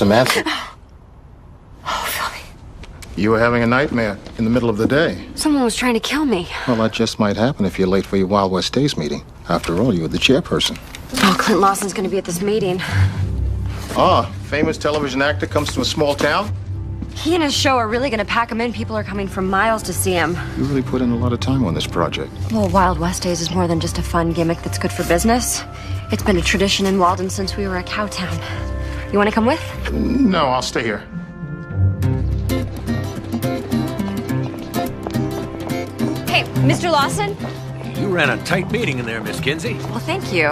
Samantha. Oh, Philby. You were having a nightmare in the middle of the day. Someone was trying to kill me. Well, that just might happen if you're late for your Wild West Days meeting. After all, you were the chairperson. Oh, Clint Lawson's going to be at this meeting. Ah, famous television actor comes to a small town? He and his show are really going to pack him in. People are coming from miles to see him. You really put in a lot of time on this project. Well, Wild West Days is more than just a fun gimmick that's good for business. It's been a tradition in Walden since we were a cow town. You want to come with? No, I'll stay here. Hey, Mr. Lawson? You ran a tight meeting in there, Miss Kinsey. Well, thank you.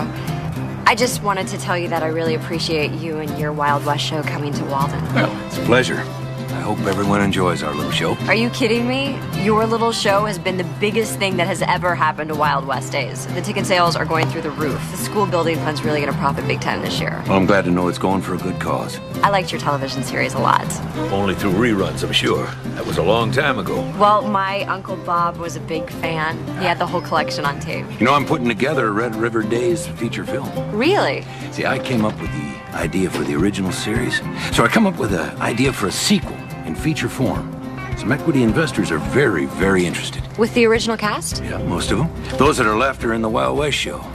I just wanted to tell you that I really appreciate you and your Wild West show coming to Walden. Well, it's a pleasure. I hope everyone enjoys our little show. Are you kidding me? Your little show has been the biggest thing that has ever happened to Wild West Days. The ticket sales are going through the roof. The school building fund's really going to profit big time this year. Well, I'm glad to know it's going for a good cause. I liked your television series a lot. Only through reruns, I'm sure. That was a long time ago. Well, my Uncle Bob was a big fan. He had the whole collection on tape. You know, I'm putting together a Red River Days feature film. Really? See, I came up with the idea for the original series. So I come up with an idea for a sequel in feature form. Some equity investors are very, very interested. With the original cast? Yeah, most of them. Those that are left are in the Wild West show.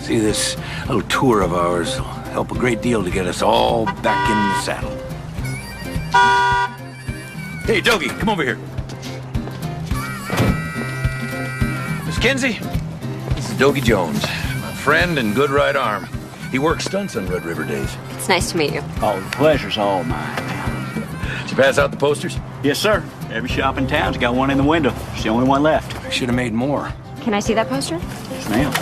See, this little tour of ours will help a great deal to get us all back in the saddle. Hey, Dougie, come over here. Miss Kinsey, this is Dougie Jones, my friend and good right arm. He works stunts on Red River Days. It's nice to meet you. Oh, the pleasure's all mine. Did you pass out the posters? Yes, sir. Every shop in town's got one in the window. It's the only one left. I should have made more. Can I see that poster? Yes, ma'am.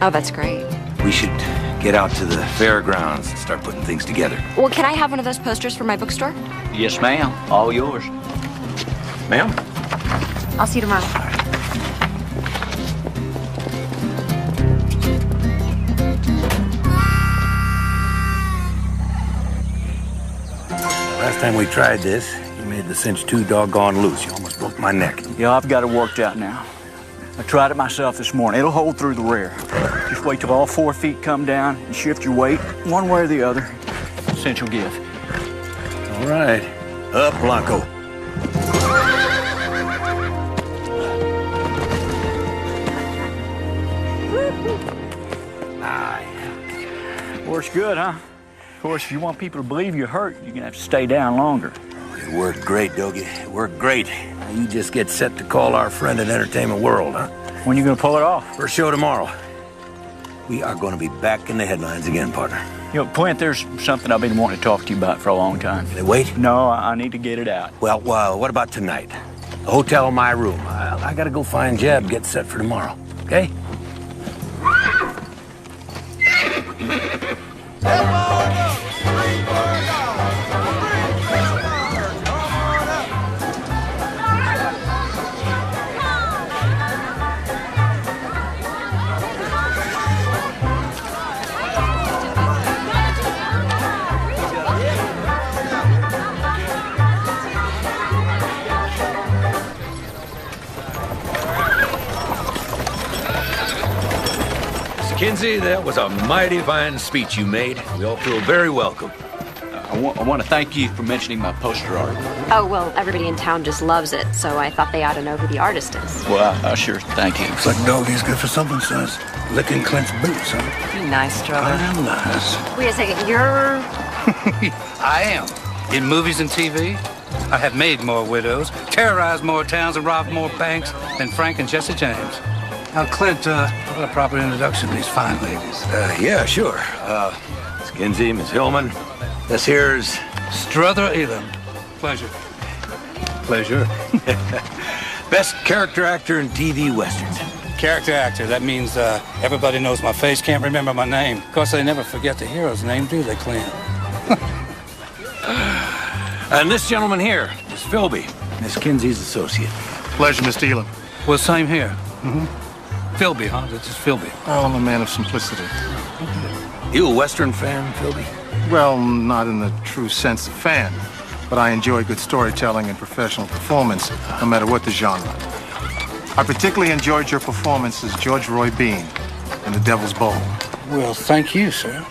Oh, that's great. We should get out to the fairgrounds and start putting things together. Well, can I have one of those posters for my bookstore? Yes, ma'am. All yours. Ma'am? I'll see you tomorrow. Last time we tried this, you made the cinch too doggone loose. You almost broke my neck. Yeah, I've got it worked out now. I tried it myself this morning. It'll hold through the rear. Just wait till all 4 feet come down and shift your weight one way or the other. Cinch will give. All right. Up, Blanco. Works good, huh? Of course, if you want people to believe you're hurt, you're gonna have to stay down longer. It worked great, Dougie. It worked great. Now you just get set to call our friend in Entertainment World, huh? When you gonna pull it off? First show tomorrow. We are going to be back in the headlines again, partner. You know, Clint, there's something I've been wanting to talk to you about for a long time. Can they wait? No, I need to get it out. Well, what about tonight? The hotel in my room. I gotta go find Jeb, get set for tomorrow, okay? Kinsey, that was a mighty fine speech you made. We all feel very welcome. I want to thank you for mentioning my poster art. Oh, well, everybody in town just loves it, so I thought they ought to know who the artist is. Well, I sure thank you. Looks like Dougie's good for something, sis. Licking Clint's boots, huh? Be nice, Strother. I'm nice. Wait a second, you're... I am. In movies and TV, I have made more widows, terrorized more towns, and robbed more banks than Frank and Jesse James. Now, Clint, what a proper introduction to these fine ladies. Yeah, sure. Miss Kinsey, Miss Hillman. This here's... Strother Elam. Pleasure. Pleasure. Best character actor in TV westerns. Character actor, that means everybody knows my face, can't remember my name. Of course, they never forget the hero's name, do they, Clint? And this gentleman here is Philby, Miss Kinsey's associate. Pleasure, Mr. Elam. Well, same here. Mm-hmm. Philby, huh? It's just Philby. Oh, I'm a man of simplicity. You a Western fan, Philby? Well, not in the true sense of fan, but I enjoy good storytelling and professional performance, no matter what the genre. I particularly enjoyed your performance as George Roy Bean in The Devil's Bowl. Well, thank you, sir.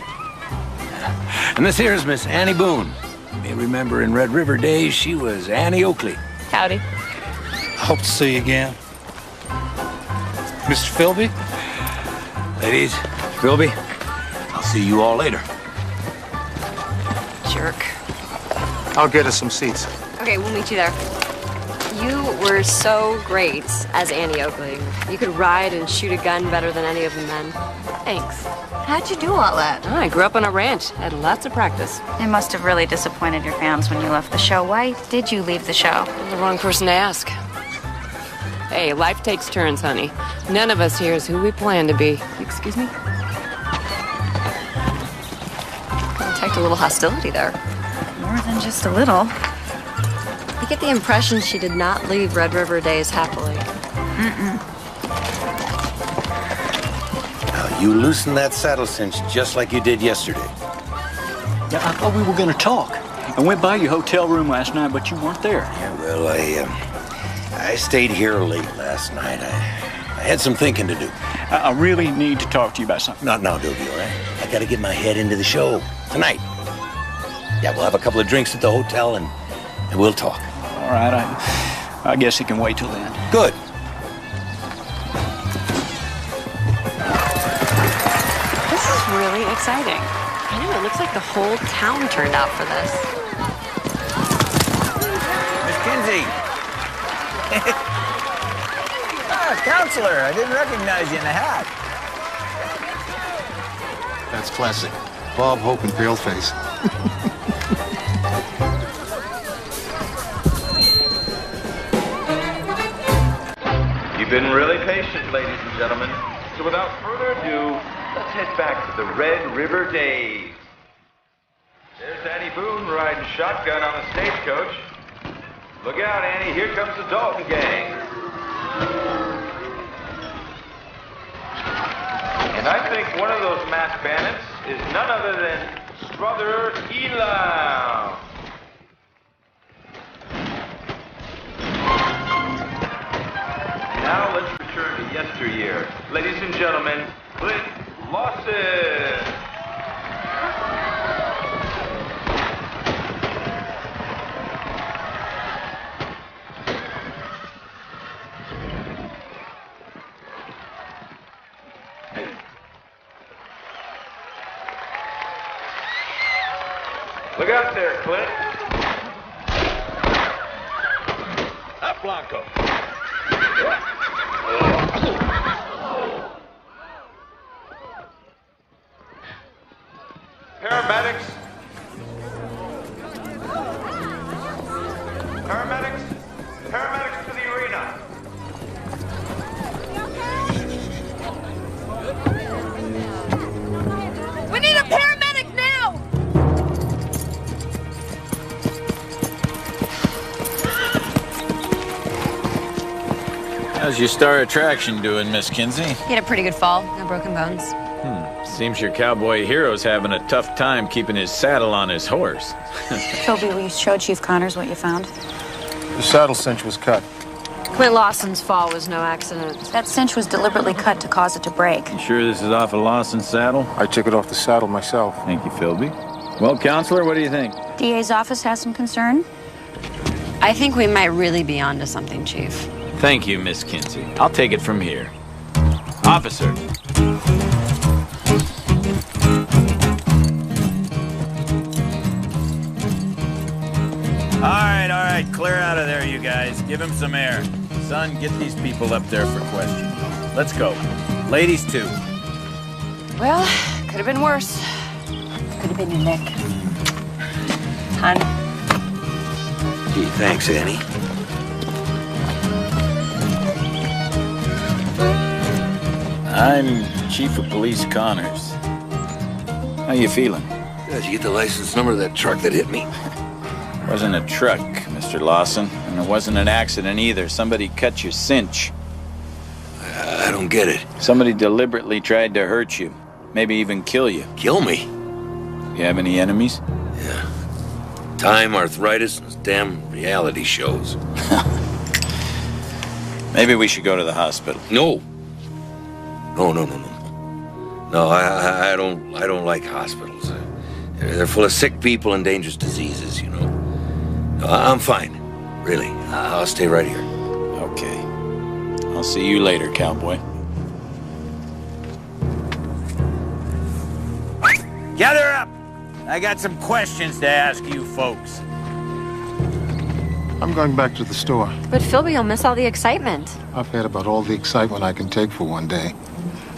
And this here is Miss Annie Boone. You may remember in Red River days, she was Annie Oakley. Howdy. I hope to see you again. Mr. Philby? Ladies, Philby, I'll see you all later. Jerk. I'll get us some seats. Okay, we'll meet you there. You were so great as Annie Oakley. You could ride and shoot a gun better than any of the men. Thanks. How'd you do all that? Oh, I grew up on a ranch. Had lots of practice. It must have really disappointed your fans when you left the show. Why did you leave the show? I'm the wrong person to ask. Hey, life takes turns, honey. None of us here is who we plan to be. Excuse me? I detect a little hostility there. More than just a little. I get the impression she did not leave Red River days happily. Now, you loosen that saddle cinch just like you did yesterday. Yeah, I thought we were gonna talk. I went by your hotel room last night, but you weren't there. Yeah, well, I stayed here late last night. I had some thinking to do. I really need to talk to you about something. Not now, Dobie, all right? I gotta get my head into the show tonight. Yeah, we'll have a couple of drinks at the hotel and we'll talk. All right, I guess it can wait till then. Good. This is really exciting. I know, it looks like the whole town turned out for this. Miss Kinsey. Counselor, I didn't recognize you in the hat. That's classic. Bob Hope and Paleface. You've been really patient, ladies and gentlemen. So without further ado, let's head back to the Red River days. There's Annie Boone riding shotgun on the stagecoach. Look out, Annie, here comes the Dalton gang. And I think one of those masked bandits is none other than Brother Elam. Now let's return to yesteryear. Ladies and gentlemen, Clint Lawson. Look out there, Clint. Up, Blanco. Paramedics. Paramedics. Paramedics to the arena. We need a paramedic now! How's your star attraction doing, Miss Kinsey? He had a pretty good fall, no broken bones. Seems your cowboy hero's having a tough time keeping his saddle on his horse. Toby, will you show Chief Connors what you found? The saddle cinch was cut. Clint Lawson's fall was no accident. That cinch was deliberately cut to cause it to break. You sure this is off a Lawson's saddle? I took it off the saddle myself. Thank you, Philby. Well, Counselor, what do you think? DA's office has some concern? I think we might really be onto something, Chief. Thank you, Miss Kinsey. I'll take it from here. Officer. All right, clear out of there, you guys. Give him some air. Son, get these people up there for questioning. Let's go. Ladies, too. Well, could have been worse. Could have been your neck. Hon. Gee, thanks, Annie. I'm Chief of Police Connors. How you feeling? Did you get the license number of that truck that hit me? It wasn't a truck, Mr. Lawson, and it wasn't an accident either. Somebody cut your cinch. I don't get it. Somebody deliberately tried to hurt you, maybe even kill you. Kill me? You have any enemies? Yeah. Time, arthritis, and damn reality shows. Maybe we should go to the hospital. No. No. No, I don't like hospitals. They're full of sick people and dangerous diseases, you know. No, I'm fine. Really. I'll stay right here. Okay. I'll see you later, cowboy. Gather up! I got some questions to ask you folks. I'm going back to the store. But Philby, you'll miss all the excitement. I've had about all the excitement I can take for one day.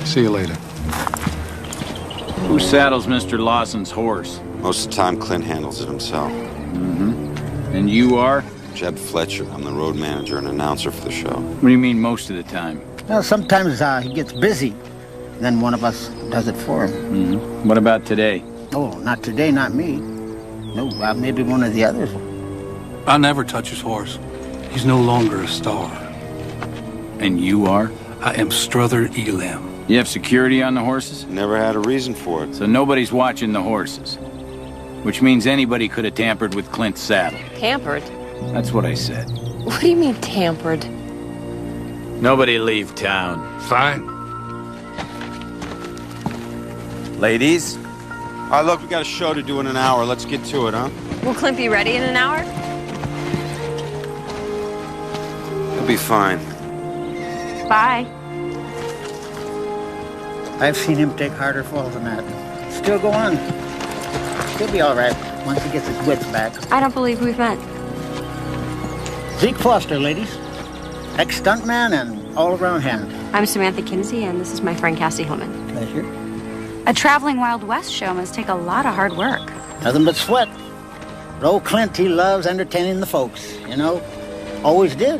See you later. Who saddles Mr. Lawson's horse? Most of the time, Clint handles it himself. Mm-hmm. And you are? Jeb Fletcher. I'm the road manager and announcer for the show. What do you mean most of the time? Well, sometimes he gets busy. Then one of us does it for him. Mm-hmm. What about today? Oh, not today, not me. No, maybe one of the others. I never touch his horse. He's no longer a star. And you are? I am Struther Elam. You have security on the horses? Never had a reason for it. So nobody's watching the horses. Which means anybody could have tampered with Clint's saddle. Tampered? That's what I said. What do you mean tampered? Nobody leave town. Fine. Ladies? All right, look, we got a show to do in an hour. Let's get to it, huh? Will Clint be ready in an hour? He'll be fine. Bye. I've seen him take harder falls than that. Still go on. He'll be all right once he gets his wits back. I don't believe we've met. Zeke Foster, ladies. Ex-stuntman and all-around hand. I'm Samantha Kinsey, and this is my friend Cassie Hillman. Pleasure. A traveling Wild West show must take a lot of hard work. Nothing but sweat. But old Clint, he loves entertaining the folks, you know. Always did.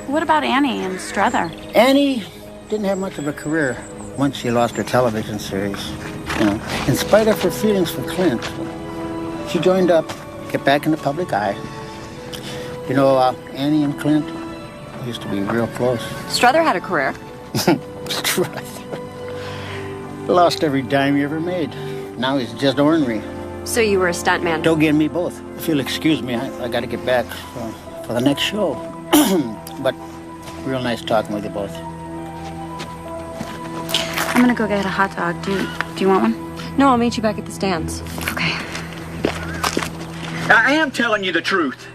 What about Annie and Struther? Annie didn't have much of a career once she lost her television series. You know, in spite of her feelings for Clint, she joined up, get back in the public eye. You know, Annie and Clint used to be real close. Struther had a career. Struther. Lost every dime he ever made. Now he's just ornery. So you were a stuntman? Dogie and me both. If you'll excuse me, I got to get back for the next show. But real nice talking with you both. I'm gonna go get a hot dog. Do you want one? No, I'll meet you back at the stands. Okay. I am telling you the truth.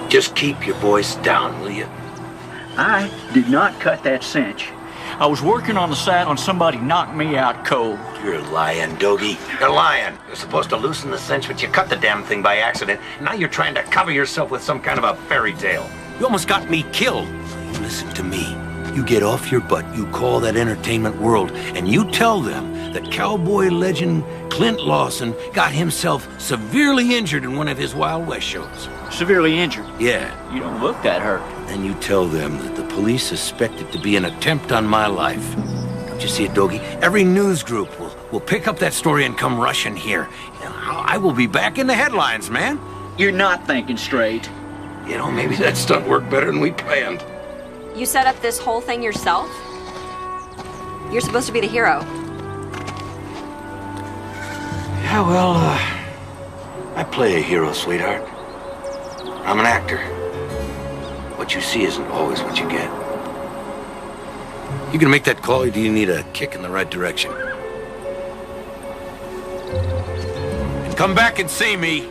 Just keep your voice down, will you? I did not cut that cinch. I was working on the saddle and somebody knocked me out cold. You're lying, Dogie. You're lying. You're supposed to loosen the cinch, but you cut the damn thing by accident. Now you're trying to cover yourself with some kind of a fairy tale. You almost got me killed. Listen to me. You get off your butt, you call that entertainment world, and you tell them that cowboy legend Clint Lawson got himself severely injured in one of his Wild West shows. Severely injured? Yeah. You don't look that hurt. Then you tell them that the police suspect it to be an attempt on my life. Don't you see it, Dogie? Every news group will pick up that story and come rushing here. I will be back in the headlines, man. You're not thinking straight. You know, maybe that stunt worked better than we planned. You set up this whole thing yourself? You're supposed to be the hero. Yeah, well, I play a hero, sweetheart. I'm an actor. What you see isn't always what you get. You can make that call, or do you need a kick in the right direction? And come back and see me.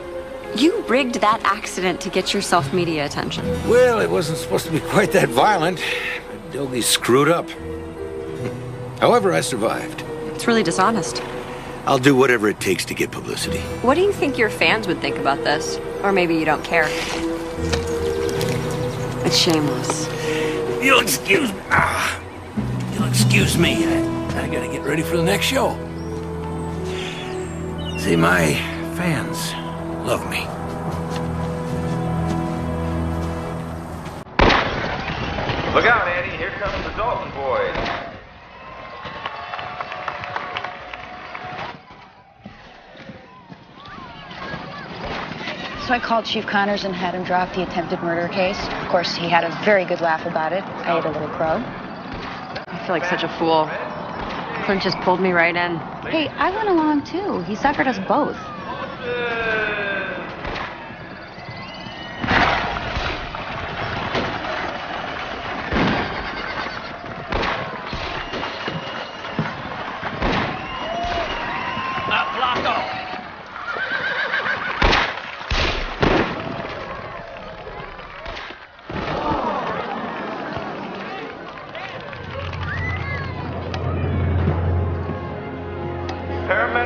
You rigged that accident to get yourself media attention. Well, it wasn't supposed to be quite that violent. Dogie screwed up. However, I survived. It's really dishonest. I'll do whatever it takes to get publicity. What do you think your fans would think about this? Or maybe you don't care. It's shameless. You'll excuse me. You'll excuse me. I gotta get ready for the next show. See, my fans love me. Look out, Annie. Here comes the Dalton boys. So I called Chief Connors and had him drop the attempted murder case. Of course, he had a very good laugh about it. I ate a little crow. I feel like such a fool. Clint just pulled me right in. Hey, I went along too. He suckered us both.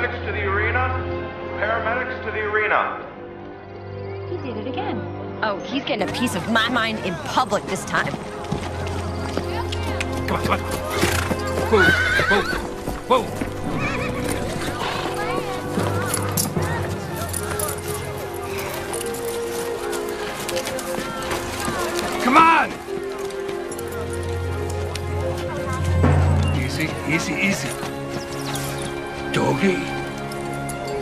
Paramedics to the arena. Paramedics to the arena. He did it again. Oh, he's getting a piece of my mind in public this time. Come on, come on. Whoa, whoa, whoa. Come on! Easy, easy, easy. Doggy.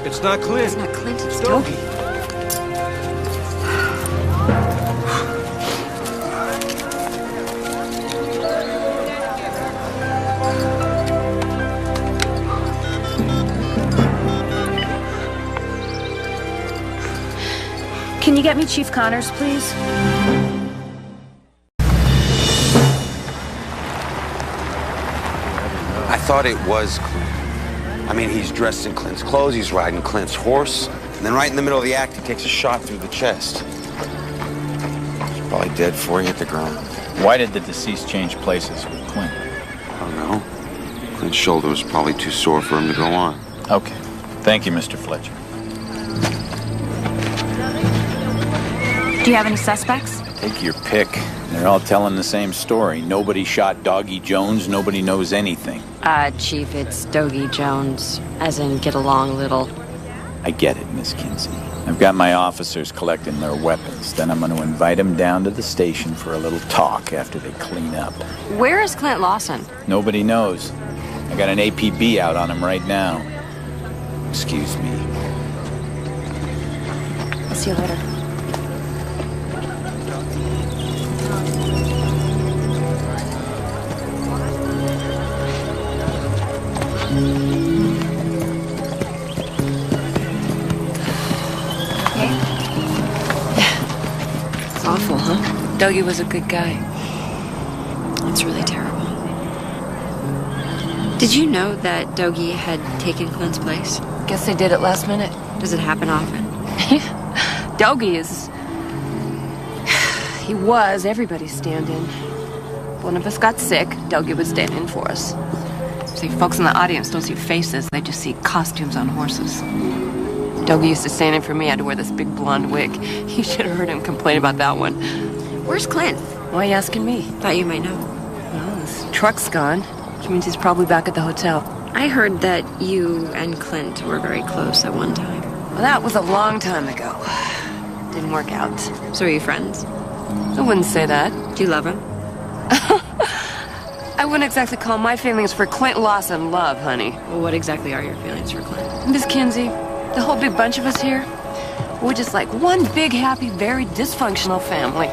It's not Clint. It's not Clint, it's Doggy. Can you get me Chief Connors, please? I thought it was Clint. I mean, he's dressed in Clint's clothes, he's riding Clint's horse, and then right in the middle of the act, he takes a shot through the chest. He's probably dead before he hit the ground. Why did the deceased change places with Clint? I don't know. Clint's shoulder was probably too sore for him to go on. Okay. Thank you, Mr. Fletcher. Do you have any suspects? Take your pick. They're all telling the same story. Nobody shot Doggy Jones. Nobody knows anything. Chief, it's Doggy Jones. As in, get along, little. I get it, Miss Kinsey. I've got my officers collecting their weapons. Then I'm going to invite them down to the station for a little talk after they clean up. Where is Clint Lawson? Nobody knows. I got an APB out on him right now. Excuse me. I'll see you later. It's awful, huh? Dougie was a good guy. It's really terrible. Did you know that Dougie had taken Clint's place? Guess they did it last minute. Does it happen often? Dougie is... He was everybody's stand-in. One of us got sick, Dougie was standing for us. See, folks in the audience don't see faces, they just see costumes on horses. Dougie used to stand in for me. I had to wear this big blonde wig. You should have heard him complain about that one. Where's Clint? Why are you asking me? Thought you might know. Well, his truck's gone, which means he's probably back at the hotel. I heard that you and Clint were very close at one time. Well, that was a long time ago. Didn't work out. So are you friends? I wouldn't say that. Do you love him? I wouldn't exactly call my feelings for Clint Lawson love, honey. Well, what exactly are your feelings for Clint? Miss Kinsey, the whole big bunch of us here, we're just like one big, happy, very dysfunctional family.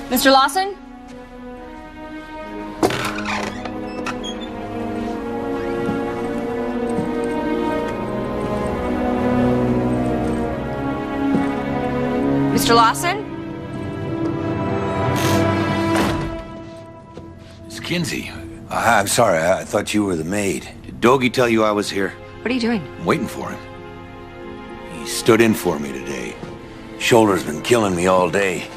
Mr. Lawson? Mr. Lawson? Miss Kinsey, I'm sorry. I thought you were the maid. Did Doggy tell you I was here? What are you doing? I'm waiting for him. He stood in for me today. Shoulder's been killing me all day.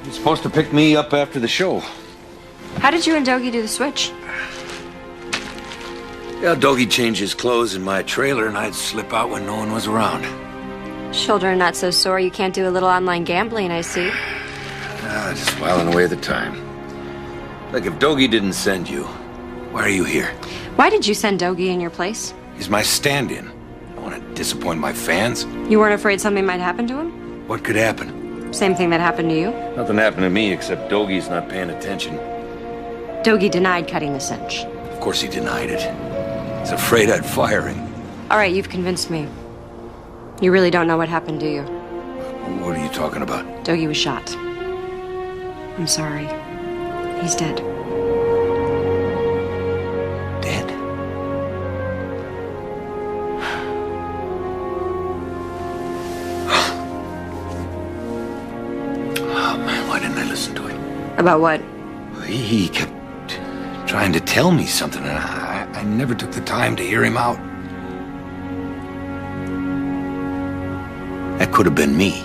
He's supposed to pick me up after the show. How did you and Doggy do the switch? Yeah, Doggy changed his clothes in my trailer and I'd slip out when no one was around. Shoulder not so sore you can't do a little online gambling, I see. Just whiling away the time. Look, if Doggy didn't send you, why are you here? Why did you send Doggy in your place? He's my stand-in. I don't want to disappoint my fans. You weren't afraid something might happen to him? What could happen? Same thing that happened to you? Nothing happened to me except Doggy's not paying attention. Doggy denied cutting the cinch. Of course he denied it. He's afraid I'd fire him. All right, you've convinced me. You really don't know what happened, do you? What are you talking about? Doggy was shot. I'm sorry. He's dead. Dead? Oh, man, why didn't I listen to him? About what? He kept trying to tell me something, and I never took the time to hear him out. That could have been me.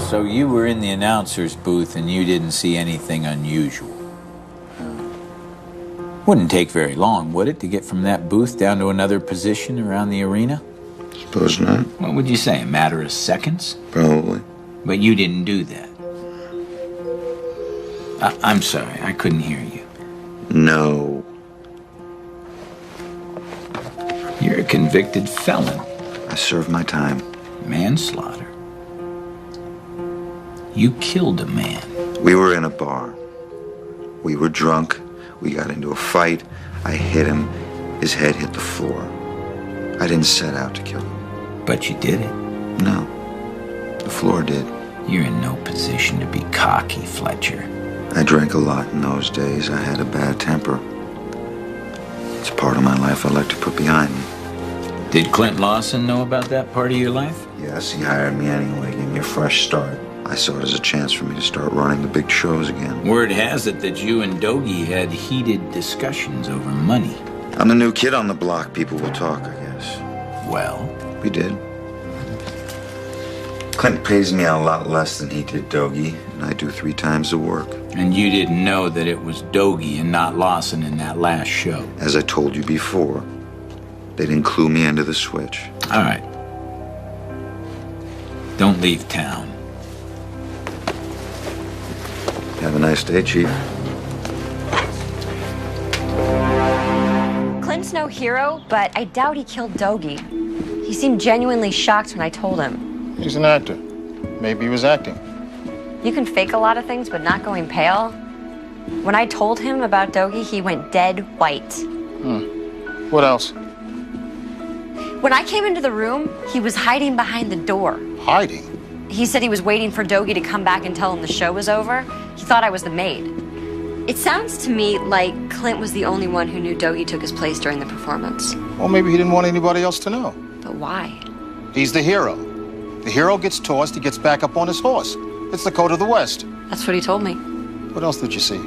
So you were in the announcer's booth and you didn't see anything unusual? Wouldn't take very long, would it, to get from that booth down to another position around the arena? Suppose not. What would you say, a matter of seconds? Probably. But you didn't do that. I'm sorry, I couldn't hear you. No. You're a convicted felon. I served my time. Manslaughter. You killed a man. We were in a bar. We were drunk. We got into a fight. I hit him. His head hit the floor. I didn't set out to kill him. But you did it. No. The floor did. You're in no position to be cocky, Fletcher. I drank a lot in those days. I had a bad temper. It's a part of my life I like to put behind me. Did Clint Lawson know about that part of your life? Yes, he hired me anyway, gave me a fresh start. I saw it as a chance for me to start running the big shows again. Word has it that you and Dogie had heated discussions over money. I'm the new kid on the block. People will talk, I guess. Well? We did. Clint pays me a lot less than he did Dogie, and I do 3 times the work. And you didn't know that it was Dogie and not Lawson in that last show? As I told you before, they didn't clue me into the switch. All right. Don't leave town. Have a nice day, Chief. Clint's no hero, but I doubt he killed Dogie. He seemed genuinely shocked when I told him. He's an actor. Maybe he was acting. You can fake a lot of things, but not going pale. When I told him about Dogie, he went dead white. What else? When I came into the room, he was hiding behind the door. Hiding? He said he was waiting for Dogie to come back and tell him the show was over. He thought I was the maid. It sounds to me like Clint was the only one who knew Dogie took his place during the performance. Well, maybe he didn't want anybody else to know. But why? He's the hero. The hero gets tossed, he gets back up on his horse. It's the code of the West. That's what he told me. What else did you see?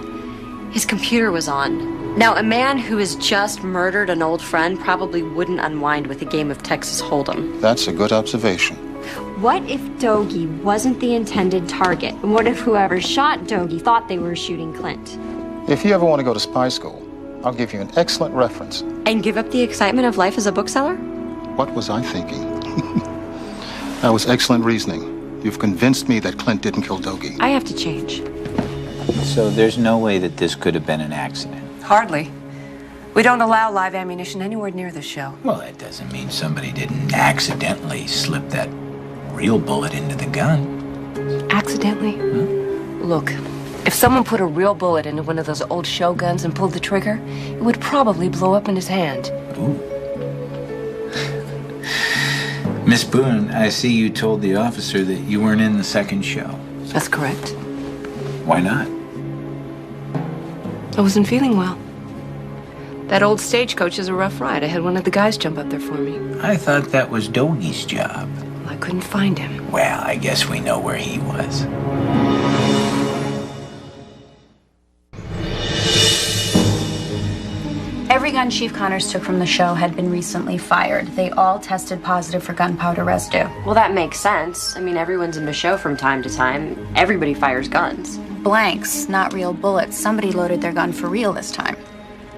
His computer was on. Now, a man who has just murdered an old friend probably wouldn't unwind with a game of Texas Hold'em. That's a good observation. What if Dogie wasn't the intended target? And what if whoever shot Dogie thought they were shooting Clint? If you ever want to go to spy school, I'll give you an excellent reference. And give up the excitement of life as a bookseller? What was I thinking? That was excellent reasoning. You've convinced me that Clint didn't kill Dogie. I have to change. So there's no way that this could have been an accident? Hardly. We don't allow live ammunition anywhere near the show. Well, that doesn't mean somebody didn't accidentally slip that real bullet into the gun. Accidentally? Look, if someone put a real bullet into one of those old show guns and pulled the trigger, it would probably blow up in his hand. Ooh. Miss Boone, I see you told the officer that you weren't in the second show. That's correct. Why not? I wasn't feeling well. That old stagecoach is a rough ride. I had one of the guys jump up there for me. I thought that was Dogie's job. I couldn't find him. Well, I guess we know where he was. Every gun Chief Connors took from the show had been recently fired. They all tested positive for gunpowder residue. Well, that makes sense. I mean, everyone's in the show from time to time. Everybody fires guns. Blanks, not real bullets. Somebody loaded their gun for real this time.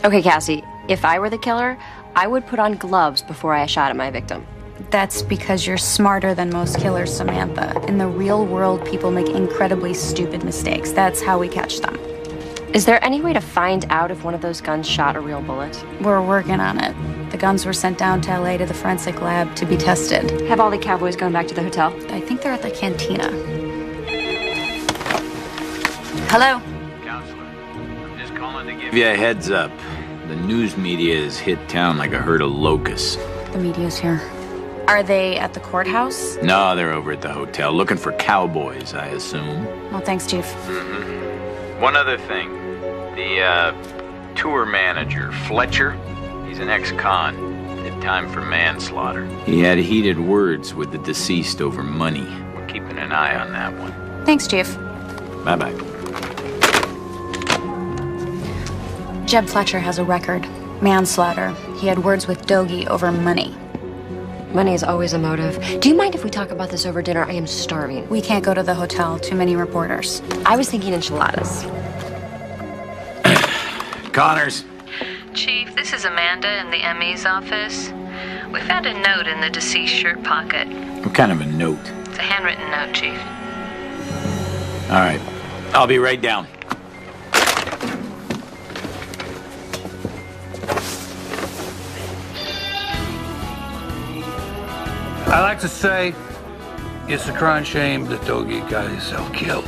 Okay, Cassie, if I were the killer, I would put on gloves before I shot at my victim. That's because you're smarter than most killers, Samantha. In the real world, people make incredibly stupid mistakes. That's how we catch them. Is there any way to find out if one of those guns shot a real bullet? We're working on it. The guns were sent down to LA to the forensic lab to be tested. Have all the cowboys gone back to the hotel? I think they're at the cantina. Hello? Counselor, I'm just calling to give you a heads up. The news media has hit town like a herd of locusts. The media's here. Are they at the courthouse? No, they're over at the hotel, looking for cowboys, I assume. Well, thanks, Chief. One other thing. The, tour manager, Fletcher, he's an ex-con. Did time for manslaughter. He had heated words with the deceased over money. We're keeping an eye on that one. Thanks, Chief. Bye-bye. Jeb Fletcher has a record. Manslaughter. He had words with Dogie over money. Money is always a motive. Do you mind if we talk about this over dinner? I am starving. We can't go to the hotel. Too many reporters. I was thinking enchiladas. Connors. Chief, this is Amanda in the ME's office. We found a note in the deceased shirt pocket. What kind of a note? It's a handwritten note, Chief. All right. I'll be right down. I like to say it's a crying shame that Dogie got himself killed.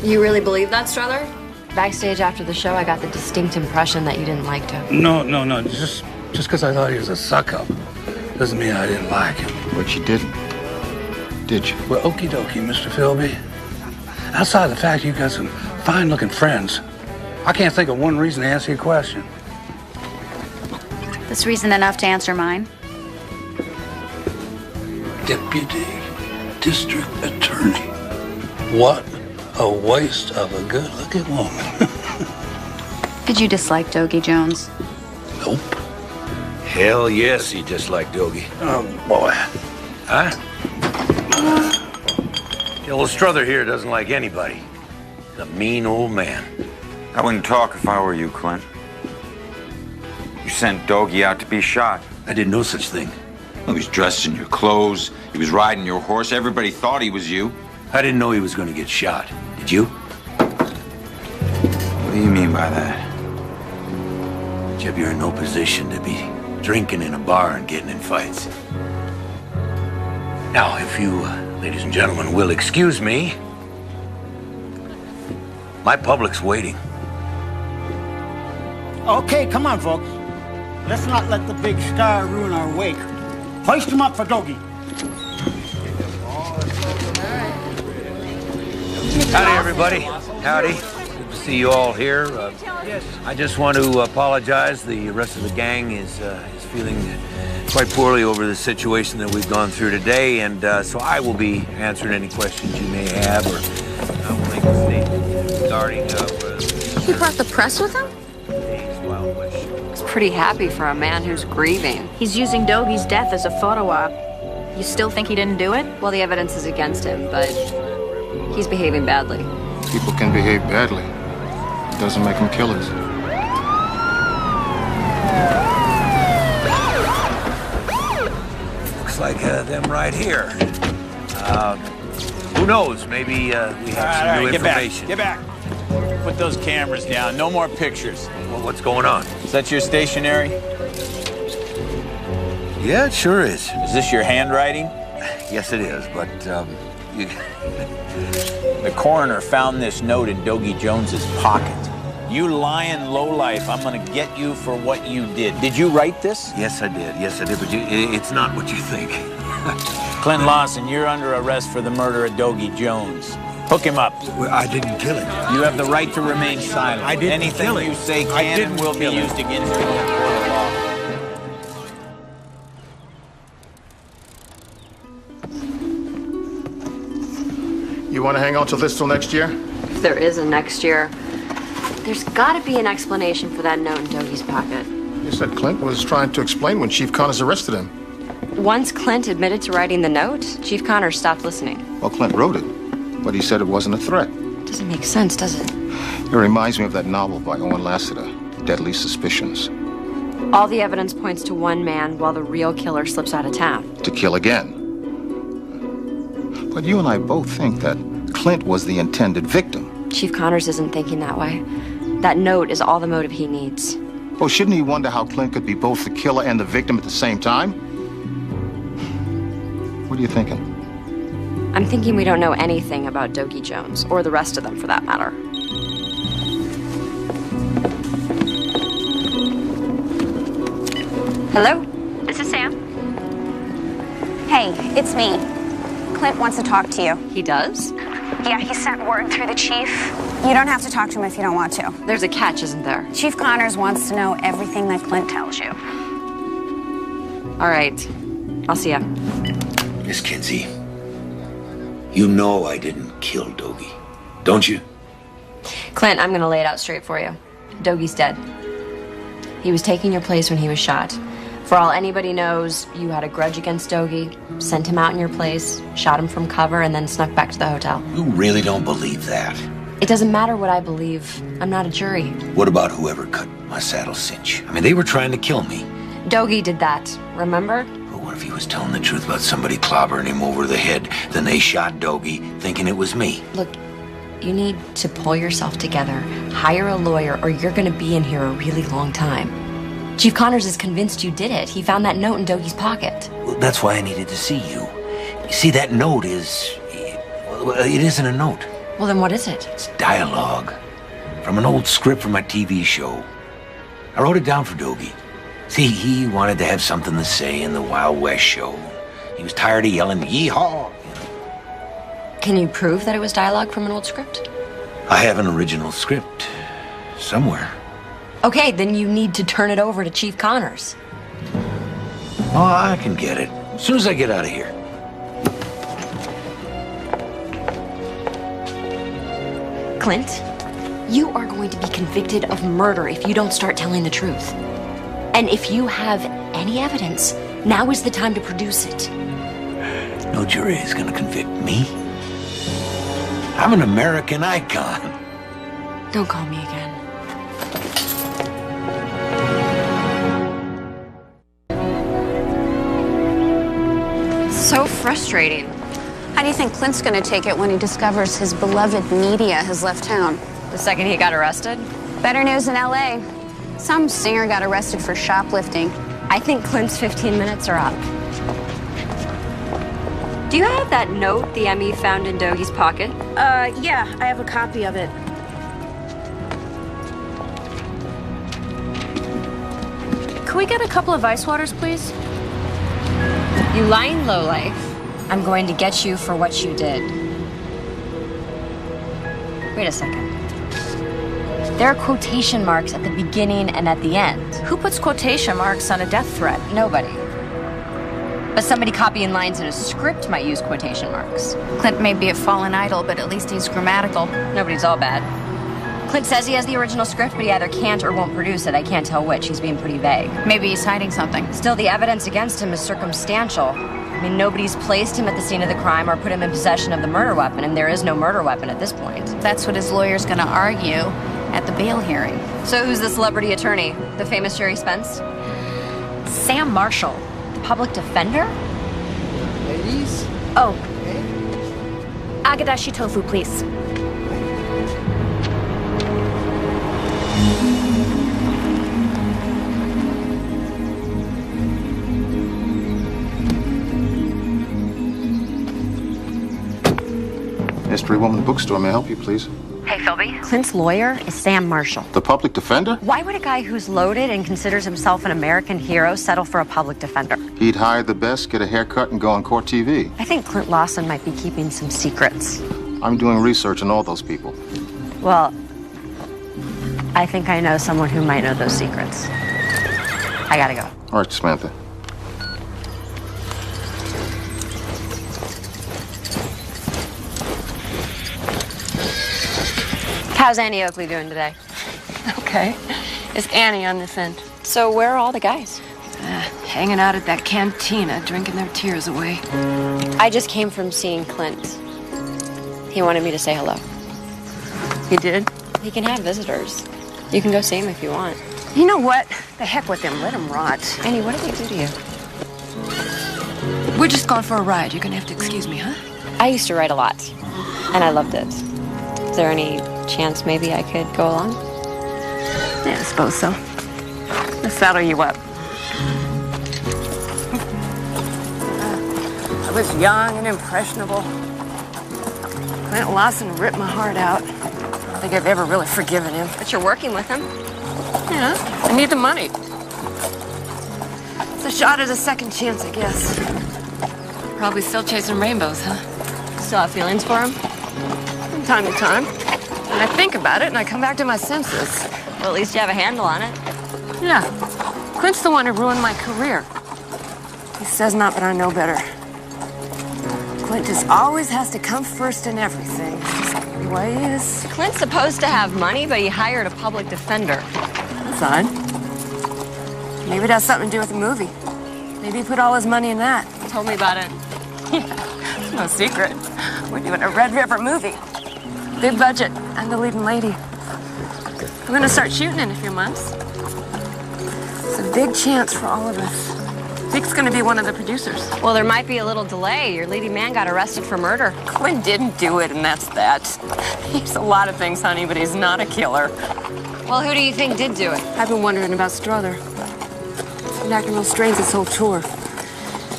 You really believe that, Strother? Backstage after the show, I got the distinct impression that you didn't like him. No. Just because I thought he was a suck-up doesn't mean I didn't like him. But you didn't, did you? Well, okie dokie, Mr. Philby. Outside of the fact you got some fine-looking friends, I can't think of one reason to answer your question. This reason enough to answer mine? Deputy District Attorney. What a waste of a good-looking woman. Did you dislike Dogie Jones? Nope. Hell yes, he disliked Dogie. Oh, boy. Huh? The old Strother here doesn't like anybody. He's a mean old man. I wouldn't talk if I were you, Clint. You sent Dogie out to be shot. I did no such thing. He was dressed in your clothes. He was riding your horse. Everybody thought he was you. I didn't know he was going to get shot. Did you? What do you mean by that? Jeb, you're in no position to be drinking in a bar and getting in fights. Now, if you, ladies and gentlemen, will excuse me, my public's waiting. Okay, come on, folks. Let's not let the big star ruin our wake. Hoist him up for Dogie. Howdy, everybody. Howdy. Good to see you all here. I just want to apologize. The rest of the gang is feeling quite poorly over the situation that we've gone through today, and so I will be answering any questions you may have, or I will make a statement regarding. He brought the press with him? He's pretty happy for a man who's grieving. He's using Dogie's death as a photo op. You still think he didn't do it? Well, the evidence is against him, but he's behaving badly. People can behave badly. It doesn't make them killers. Looks like them right here. Who knows? Maybe we have some new information. Get back. Put those cameras down. No more pictures. Well, what's going on? Is that your stationery? Yeah, it sure is. Is this your handwriting? Yes, it is, but you... The coroner found this note in Dogie Jones's pocket. You lying lowlife, I'm gonna get you for what you did. Did you write this? Yes, I did. Yes, I did, but it's not what you think. Clint Lawson, you're under arrest for the murder of Dogie Jones. Hook him up. I didn't kill him. You have the right to remain silent. I didn't Anything kill him. you say can and will be used against you in the court of law. You want to hang on to this till next year? If there is a next year, there's got to be an explanation for that note in Dogie's pocket. You said Clint was trying to explain when Chief Connors arrested him. Once Clint admitted to writing the note, Chief Connors stopped listening. Well, Clint wrote it, but he said it wasn't a threat. Doesn't make sense, does it? It reminds me of that novel by Owen Lasseter, Deadly Suspicions. All the evidence points to one man while the real killer slips out of town. To kill again. But you and I both think that Clint was the intended victim. Chief Connors isn't thinking that way. That note is all the motive he needs. Oh, shouldn't he wonder how Clint could be both the killer and the victim at the same time? What are you thinking? I'm thinking we don't know anything about Dogie Jones, or the rest of them for that matter. Hello? This is Sam. Hey, it's me. Clint wants to talk to you. He does? Yeah, he sent word through the chief. You don't have to talk to him if you don't want to. There's a catch, isn't there? Chief Connors wants to know everything that Clint tells you. All right. I'll see ya. Miss Kinsey, you know I didn't kill Dogie, don't you? Clint, I'm gonna lay it out straight for you. Dougie's dead. He was taking your place when he was shot. For all anybody knows, you had a grudge against Dogie, sent him out in your place, shot him from cover, and then snuck back to the hotel. You really don't believe that? It doesn't matter what I believe. I'm not a jury. What about whoever cut my saddle cinch? I mean, they were trying to kill me. Dogie did that, remember? But what if he was telling the truth about somebody clobbering him over the head? Then they shot Dogie, thinking it was me. Look, you need to pull yourself together, hire a lawyer, or you're gonna be in here a really long time. Chief Connors is convinced you did it. He found that note in Dougie's pocket. Well, that's why I needed to see you. You see, that note is... well, it isn't a note. Well, then what is it? It's dialogue. From an old script from my TV show. I wrote it down for Dogie. See, he wanted to have something to say in the Wild West show. He was tired of yelling, "Yeehaw!" Can you prove that it was dialogue from an old script? I have an original script. Somewhere. Okay, then you need to turn it over to Chief Connors. Oh, I can get it. As soon as I get out of here. Clint, you are going to be convicted of murder if you don't start telling the truth. And if you have any evidence, now is the time to produce it. No jury is going to convict me. I'm an American icon. Don't call me again. So frustrating. How do you think Clint's gonna take it when he discovers his beloved media has left town? The second he got arrested? Better news in LA. Some singer got arrested for shoplifting. I think Clint's 15 minutes are up. Do you have that note the ME found in Dougie's pocket? Yeah, I have a copy of it. Could we get a couple of ice waters, please? You lying lowlife. I'm going to get you for what you did. Wait a second. There are quotation marks at the beginning and at the end. Who puts quotation marks on a death threat? Nobody. But somebody copying lines in a script might use quotation marks. Clint may be a fallen idol, but at least he's grammatical. Nobody's all bad. Clint says he has the original script, but he either can't or won't produce it. I can't tell which. He's being pretty vague. Maybe he's hiding something. Still, the evidence against him is circumstantial. I mean, nobody's placed him at the scene of the crime or put him in possession of the murder weapon, and there is no murder weapon at this point. That's what his lawyer's gonna argue at the bail hearing. So who's the celebrity attorney? The famous Jerry Spence? Sam Marshall. The public defender? Ladies? Oh. Agadashi tofu, please. Mystery Woman Bookstore, may I help you, please? Hey, Philby. Clint's lawyer is Sam Marshall. The public defender? Why would a guy who's loaded and considers himself an American hero settle for a public defender? He'd hire the best, get a haircut, and go on court TV. I think Clint Lawson might be keeping some secrets. I'm doing research on all those people. Well, I think I know someone who might know those secrets. I gotta go. All right, Samantha. How's Annie Oakley doing today? Okay. Is Annie on this end? So where are all the guys? Hanging out at that cantina, drinking their tears away. I just came from seeing Clint. He wanted me to say hello. He did? He can have visitors. You can go see him if you want. You know what? The heck with him. Let him rot. Annie, what did they do to you? We're just going for a ride. You're gonna have to excuse me, huh? I used to write a lot, and I loved it. Is there any chance maybe I could go along? Yeah, I suppose so. Let's saddle you up. I was young and impressionable. Clint Lawson ripped my heart out. I don't think I've ever really forgiven him. But you're working with him. Yeah, I need the money. It's a shot at a second chance, I guess. Probably still chasing rainbows, huh? Still have feelings for him? From time to time. And I think about it and I come back to my senses. Well, at least you have a handle on it. Yeah. Clint's the one who ruined my career. He says not, but I know better. Clint just always has to come first in everything. He way is... Clint's supposed to have money, but he hired a public defender. That's odd. Maybe it has something to do with the movie. Maybe he put all his money in that. Told me about it. It's no secret. We're doing a Red River movie. Big budget. I'm the leading lady. I'm gonna start shooting in a few months. It's a big chance for all of us. Vic's gonna be one of the producers. Well, there might be a little delay. Your leading man got arrested for murder. Clint didn't do it, and that's that. He's a lot of things, honey, but he's not a killer. Well, who do you think did do it? I've been wondering about Strother. He's been acting real strange this whole tour.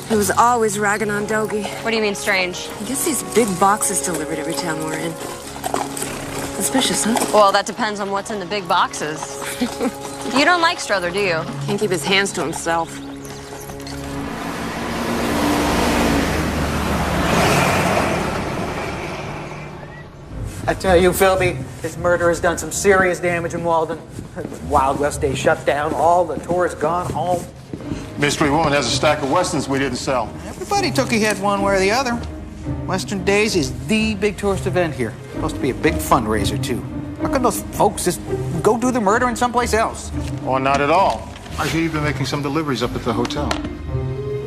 He was always ragging on Dogie. What do you mean strange? He gets these big boxes delivered every town we're in. Suspicious, huh? Well, that depends on what's in the big boxes. You don't like Strother, do you? Can't keep his hands to himself. I tell you, Philby, this murder has done some serious damage in Walden. Wild West Day shut down, all the tourists gone home. Mystery woman has a stack of Westerns we didn't sell. Everybody took a hit one way or the other. Western Days is the big tourist event here. Supposed to be a big fundraiser, too. How can those folks just go do the murdering someplace else? Or not at all. I hear you've been making some deliveries up at the hotel.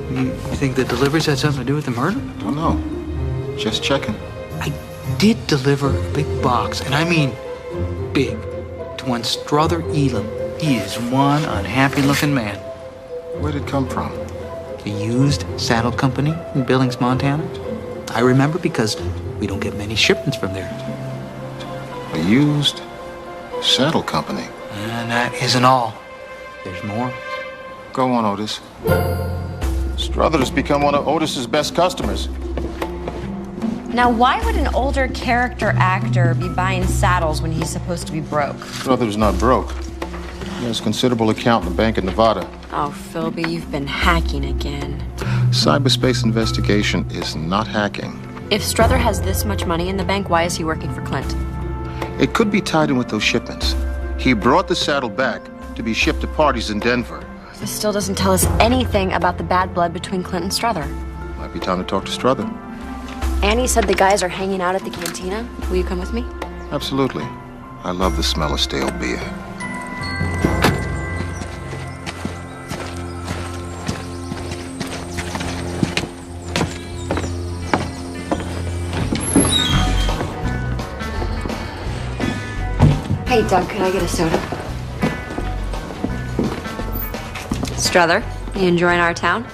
You think the deliveries had something to do with the murder? Don't know. Just checking. I did deliver a big box, and I mean big, to one Strother Elam. He is one unhappy-looking man. Where'd it come from? The used saddle company in Billings, Montana. I remember because we don't get many shipments from there. A used saddle company? And that isn't all. There's more. Go on, Otis. Strother has become one of Otis's best customers. Now, why would an older character actor be buying saddles when he's supposed to be broke? Strother's not broke. He has considerable account in the bank in Nevada. Oh, Philby, you've been hacking again. Cyberspace investigation is not hacking. If Strother has this much money in the bank, why is he working for Clint? It could be tied in with those shipments. He brought the saddle back to be shipped to parties in Denver. This still doesn't tell us anything about the bad blood between Clint and Strother. Might be time to talk to Strother. Annie said the guys are hanging out at the cantina. Will you come with me? Absolutely. I love the smell of stale beer. Hey, Doug, could I get a soda? Strother, you enjoying our town?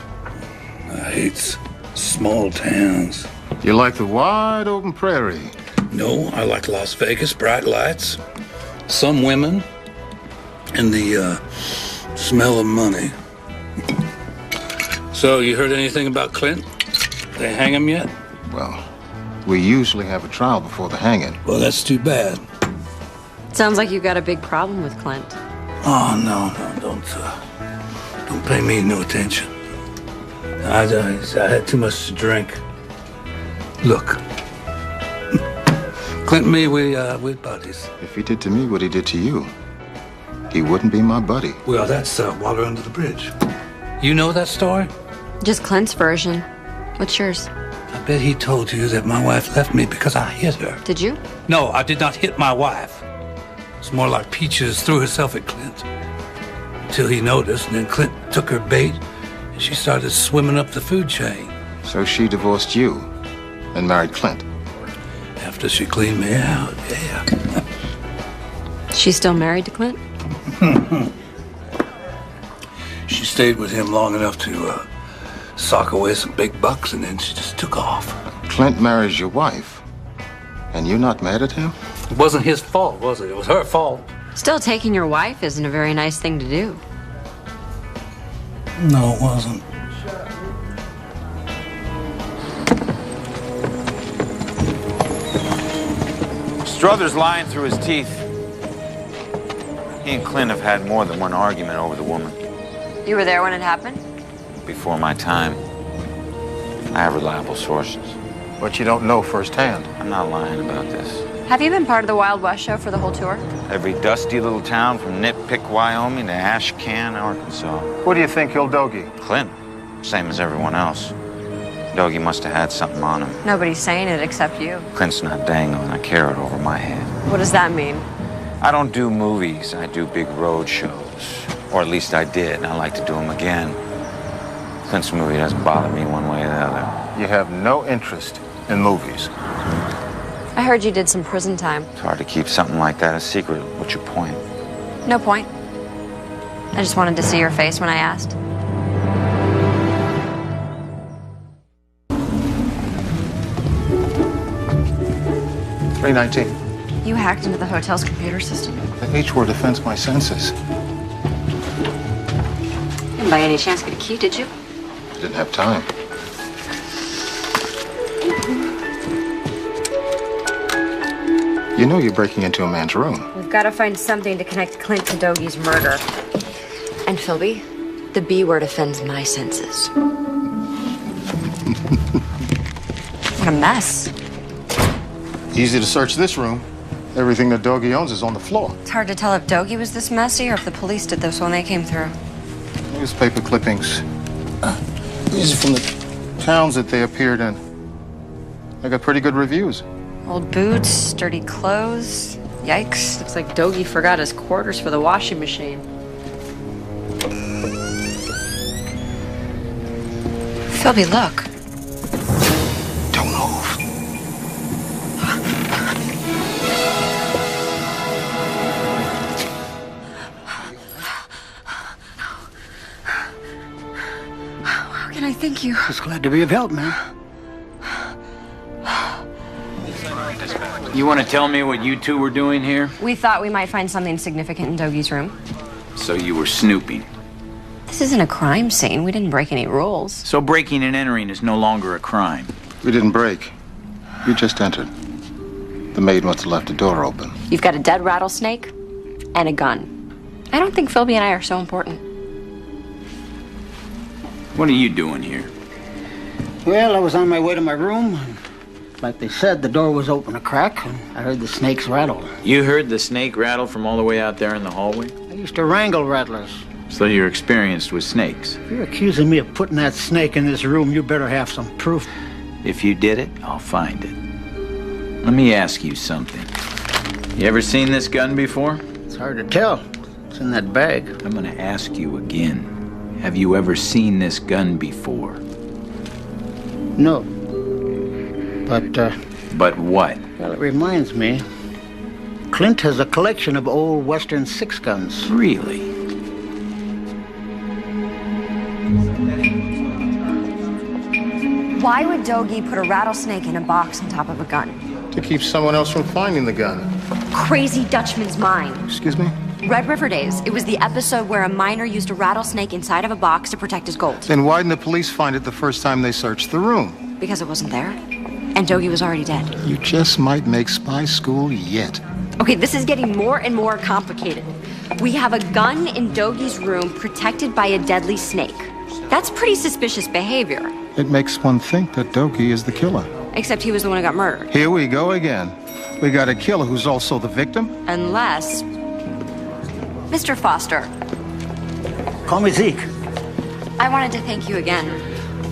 I hate small towns. You like the wide open prairie? No, I like Las Vegas, bright lights, some women, and the smell of money. So, you heard anything about Clint? They hang him yet? Well, we usually have a trial before the hanging. Well, that's too bad. Sounds like you got a big problem with Clint. Oh, no, don't pay me no attention. I had too much to drink. Look, Clint and me, we're buddies. If he did to me what he did to you, he wouldn't be my buddy. Well, that's water under the bridge. You know that story? Just Clint's version. What's yours? I bet he told you that my wife left me because I hit her. Did you? No, I did not hit my wife. It's more like Peaches threw herself at Clint. Until he noticed, and then Clint took her bait, and she started swimming up the food chain. So she divorced you and married Clint? After she cleaned me out, yeah. She's still married to Clint? She stayed with him long enough to sock away some big bucks, and then she just took off. Clint marries your wife, and you're not mad at him? It wasn't his fault, was it? It was her fault. Still, taking your wife isn't a very nice thing to do. No, it wasn't. Strother's lying through his teeth. He and Clint have had more than one argument over the woman. You were there when it happened? Before my time. I have reliable sources. But you don't know firsthand. I'm not lying about this. Have you been part of the Wild West show for the whole tour? Every dusty little town from Nitpick, Wyoming to Ashcan, Arkansas. What do you think killed Dogie? Clint. Same as everyone else. Doggy must have had something on him. Nobody's saying it except you. Clint's not dangling a carrot over my head. What does that mean? I don't do movies. I do big road shows. Or at least I did, and I like to do them again. Clint's movie doesn't bother me one way or the other. You have no interest in movies. I heard you did some prison time. It's hard to keep something like that a secret. What's your point? No point. I just wanted to see your face when I asked. $319. You hacked into the hotel's computer system? The H word offends my senses. Didn't by any chance get a key, did you? Didn't have time. You know you're breaking into a man's room. We've got to find something to connect Clint to Dogie's murder. And Philby, the B word offends my senses. What a mess. Easy to search this room. Everything that Doggy owns is on the floor. It's hard to tell if Doggy was this messy or if the police did this when they came through. Newspaper clippings. These are from the towns that they appeared in. They got pretty good reviews. Old boots, dirty clothes. Yikes. Looks like Doggy forgot his quarters for the washing machine. Philby, look. Don't move. How can I thank you? Just glad to be of help, man. You want to tell me what you two were doing here? We thought we might find something significant in Doggy's room. So you were snooping. This isn't a crime scene. We didn't break any rules. So breaking and entering is no longer a crime. We didn't break. We just entered. The maid must have left the door open. You've got a dead rattlesnake and a gun. I don't think Philby and I are so important. What are you doing here? Well, I was on my way to my room. Like they said, the door was open a crack, and I heard the snakes rattle. You heard the snake rattle from all the way out there in the hallway? I used to wrangle rattlers. So you're experienced with snakes? If you're accusing me of putting that snake in this room, you better have some proof. If you did it, I'll find it. Let me ask you something. You ever seen this gun before? It's hard to tell. It's in that bag. I'm gonna ask you again. Have you ever seen this gun before? No. But But what? Well, it reminds me. Clint has a collection of old Western six guns. Really? Why would Doggy put a rattlesnake in a box on top of a gun? To keep someone else from finding the gun. Crazy Dutchman's mind. Excuse me? Red River Days. It was the episode where a miner used a rattlesnake inside of a box to protect his gold. Then why didn't the police find it the first time they searched the room? Because it wasn't there. And Doggy was already dead. You just might make spy school yet. Okay, this is getting more and more complicated. We have a gun in Doggy's room protected by a deadly snake. That's pretty suspicious behavior. It makes one think that Doggy is the killer. Except he was the one who got murdered. Here we go again. We got a killer who's also the victim? Unless... Mr. Foster. Call me Zeke. I wanted to thank you again.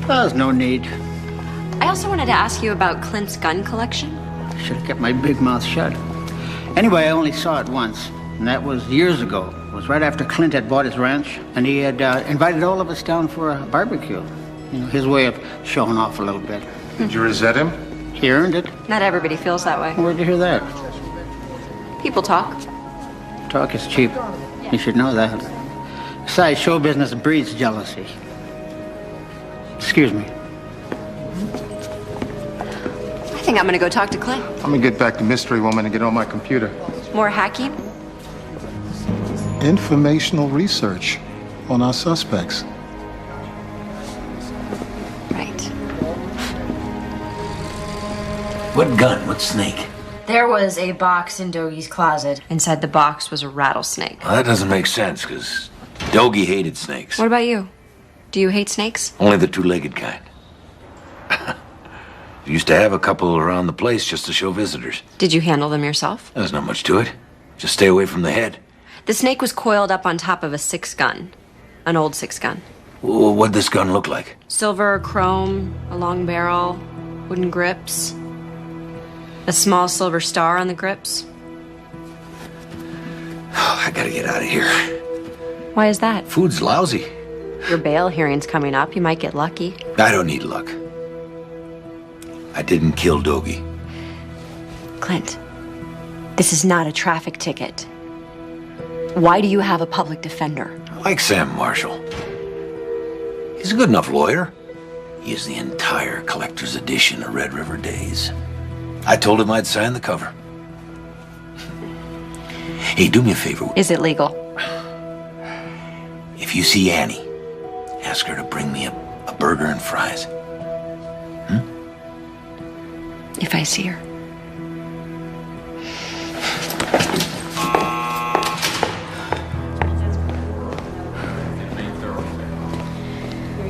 There's no need. I also wanted to ask you about Clint's gun collection. Should have kept my big mouth shut. Anyway, I only saw it once, and that was years ago. It was right after Clint had bought his ranch, and he had invited all of us down for a barbecue. You know, his way of showing off a little bit. Did you resent him? He earned it. Not everybody feels that way. Where'd you hear that? People talk. Talk is cheap. You should know that. Besides, show business breeds jealousy. Excuse me. I think I'm gonna go talk to Clint. I'm gonna get back to Mystery Woman and get on my computer. More hacking? Informational research on our suspects. Right. What gun? What snake? There was a box in Doggy's closet. Inside the box was a rattlesnake. Well, that doesn't make sense, because Doggy hated snakes. What about you? Do you hate snakes? Only the two-legged kind. Used to have a couple around the place just to show visitors. Did you handle them yourself? There's not much to it. Just stay away from the head. The snake was coiled up on top of a 6-gun. An old 6-gun. What'd this gun look like? Silver, chrome, a long barrel, wooden grips, a small silver star on the grips. I gotta get out of here. Why is that? Food's lousy. Your bail hearing's coming up. You might get lucky. I don't need luck. I didn't kill Dogie. Clint, this is not a traffic ticket. Why do you have a public defender? I like Sam Marshall. He's a good enough lawyer. He is the entire collector's edition of Red River Days. I told him I'd sign the cover. Hey, do me a favor. Is it legal? If you see Annie, ask her to bring me a burger and fries. If I see her.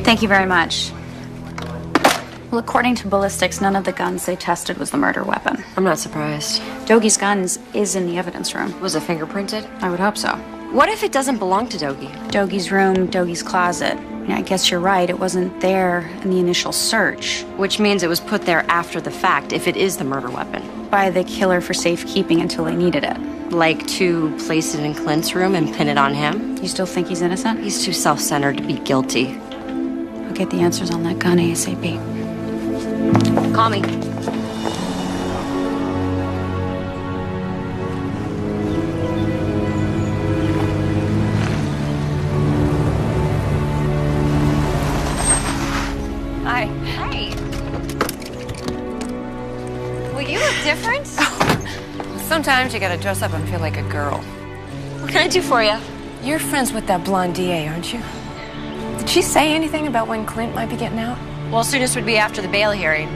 Thank you very much. Well, according to ballistics, none of the guns they tested was the murder weapon. I'm not surprised. Dougie's guns is in the evidence room. Was it fingerprinted? I would hope so. What if it doesn't belong to Dogie? Dougie's room, Dougie's closet. Yeah, I guess you're right. It wasn't there in the initial search. Which means it was put there after the fact, if it is the murder weapon. By the killer for safekeeping until they needed it. Like to place it in Clint's room and pin it on him? You still think he's innocent? He's too self-centered to be guilty. I'll get the answers on that gun ASAP. Call me. Hi. Hi. Well, you look different. Sometimes you gotta dress up and feel like a girl. What can I do for you? You're friends with that blonde DA, aren't you? Did she say anything about when Clint might be getting out? Well, soonest would be after the bail hearing.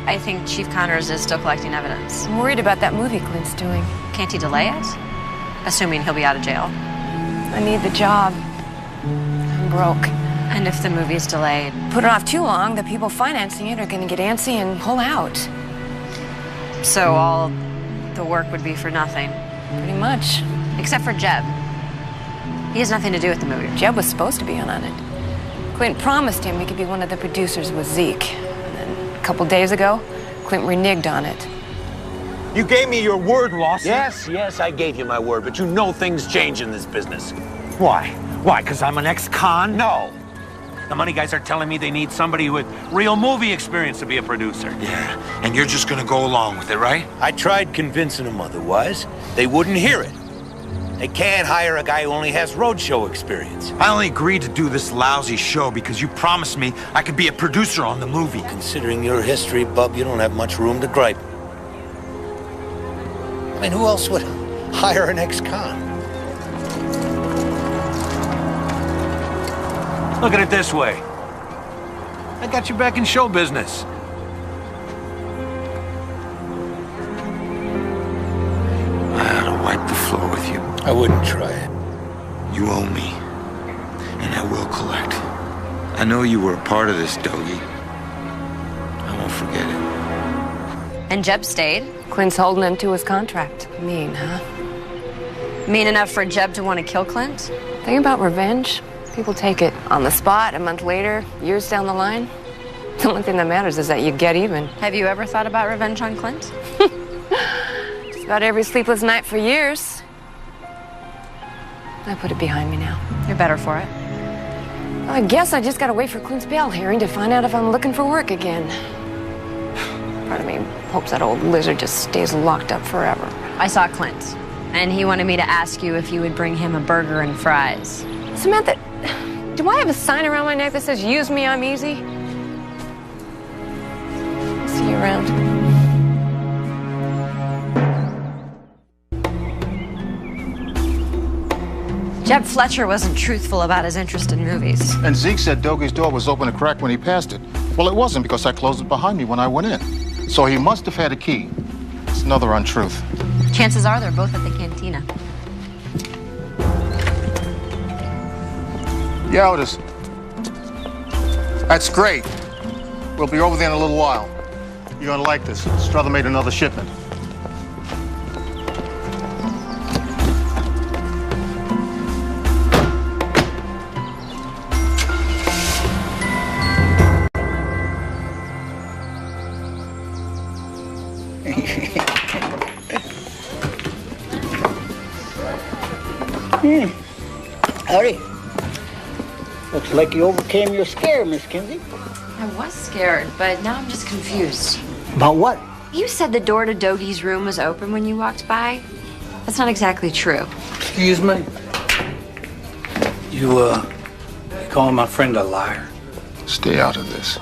I think Chief Connors is still collecting evidence. I'm worried about that movie Clint's doing. Can't he delay it? Assuming he'll be out of jail. I need the job. I'm broke. And if the movie's delayed? Put it off too long, the people financing it are gonna get antsy and pull out. So all the work would be for nothing? Pretty much. Except for Jeb. He has nothing to do with the movie. Jeb was supposed to be in on it. Clint promised him he could be one of the producers with Zeke. And then a couple days ago, Clint reneged on it. You gave me your word, Lawson. Yes, I gave you my word, but you know things change in this business. Why? Why, because I'm an ex-con? No. The money guys are telling me they need somebody with real movie experience to be a producer. Yeah, and you're just gonna go along with it, right? I tried convincing them otherwise. They wouldn't hear it. They can't hire a guy who only has roadshow experience. I only agreed to do this lousy show because you promised me I could be a producer on the movie. Considering your history, bub, you don't have much room to gripe. I mean, who else would hire an ex-con? Look at it this way. I got you back in show business. I ought to wipe the floor with you. I wouldn't try it. You owe me, and I will collect. I know you were a part of this, Dogie. I won't forget it. And Jeb stayed? Clint's holding him to his contract. Mean, huh? Mean enough for Jeb to want to kill Clint? Thing about revenge, people take it on the spot, a month later, years down the line. The only thing that matters is that you get even. Have you ever thought about revenge on Clint? Just about every sleepless night for years. I put it behind me now. You're better for it. Well, I guess I just gotta wait for Clint's bail hearing to find out if I'm looking for work again. Part of me hopes that old lizard just stays locked up forever. I saw Clint, and he wanted me to ask you if you would bring him a burger and fries. Samantha, do I have a sign around my neck that says, "Use me, I'm easy"? See you around. Jeb Fletcher wasn't truthful about his interest in movies. And Zeke said Dogie's door was open a crack when he passed it. Well, it wasn't because I closed it behind me when I went in. So he must have had a key. It's another untruth. Chances are they're both at the cantina. Yeah, Otis. That's great. We'll be over there in a little while. You're gonna like this. Struther made another shipment. Howdy. Looks like you overcame your scare, Miss Kinsey. I was scared, but now I'm just confused. About what? You said the door to Dogie's room was open when you walked by. That's not exactly true. Excuse me? You calling my friend a liar? Stay out of this.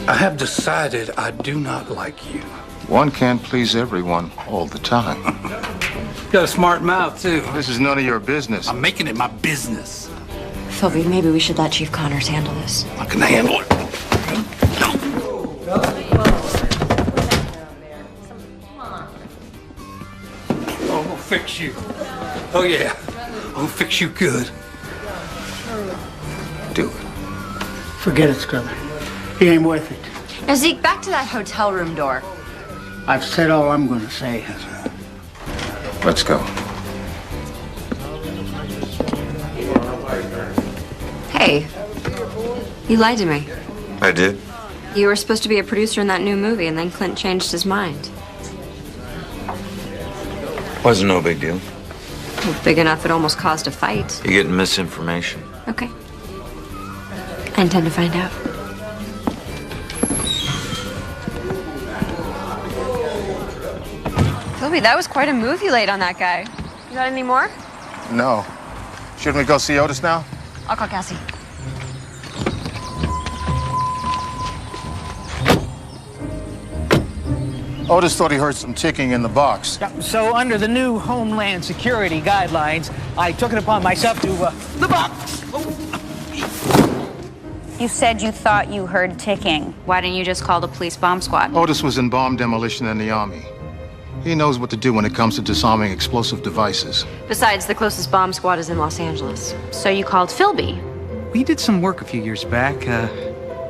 I have decided I do not like you. One can't please everyone all the time. You got a smart mouth, too. This is none of your business. I'm making it my business. Philby, maybe we should let Chief Connors handle this. I can handle it. Oh, we'll fix you. Oh, yeah. We'll fix you good. Do it. Forget it, Scrubber. It ain't worth it. Now, Zeke, back to that hotel room door. I've said all I'm going to say. Let's go. Hey, you lied to me. I did? You were supposed to be a producer in that new movie, and then Clint changed his mind. Wasn't no big deal. Well, big enough it almost caused a fight. You're getting misinformation. Okay. I intend to find out. Philby, that was quite a move you laid on that guy. You got any more? No. Shouldn't we go see Otis now? I'll call Cassie. Otis thought he heard some ticking in the box. So under the new Homeland Security guidelines, I took it upon myself to, the box! You said you thought you heard ticking. Why didn't you just call the police bomb squad? Otis was in bomb demolition in the Army. He knows what to do when it comes to disarming explosive devices. Besides, the closest bomb squad is in Los Angeles. So you called Philby? We did some work a few years back.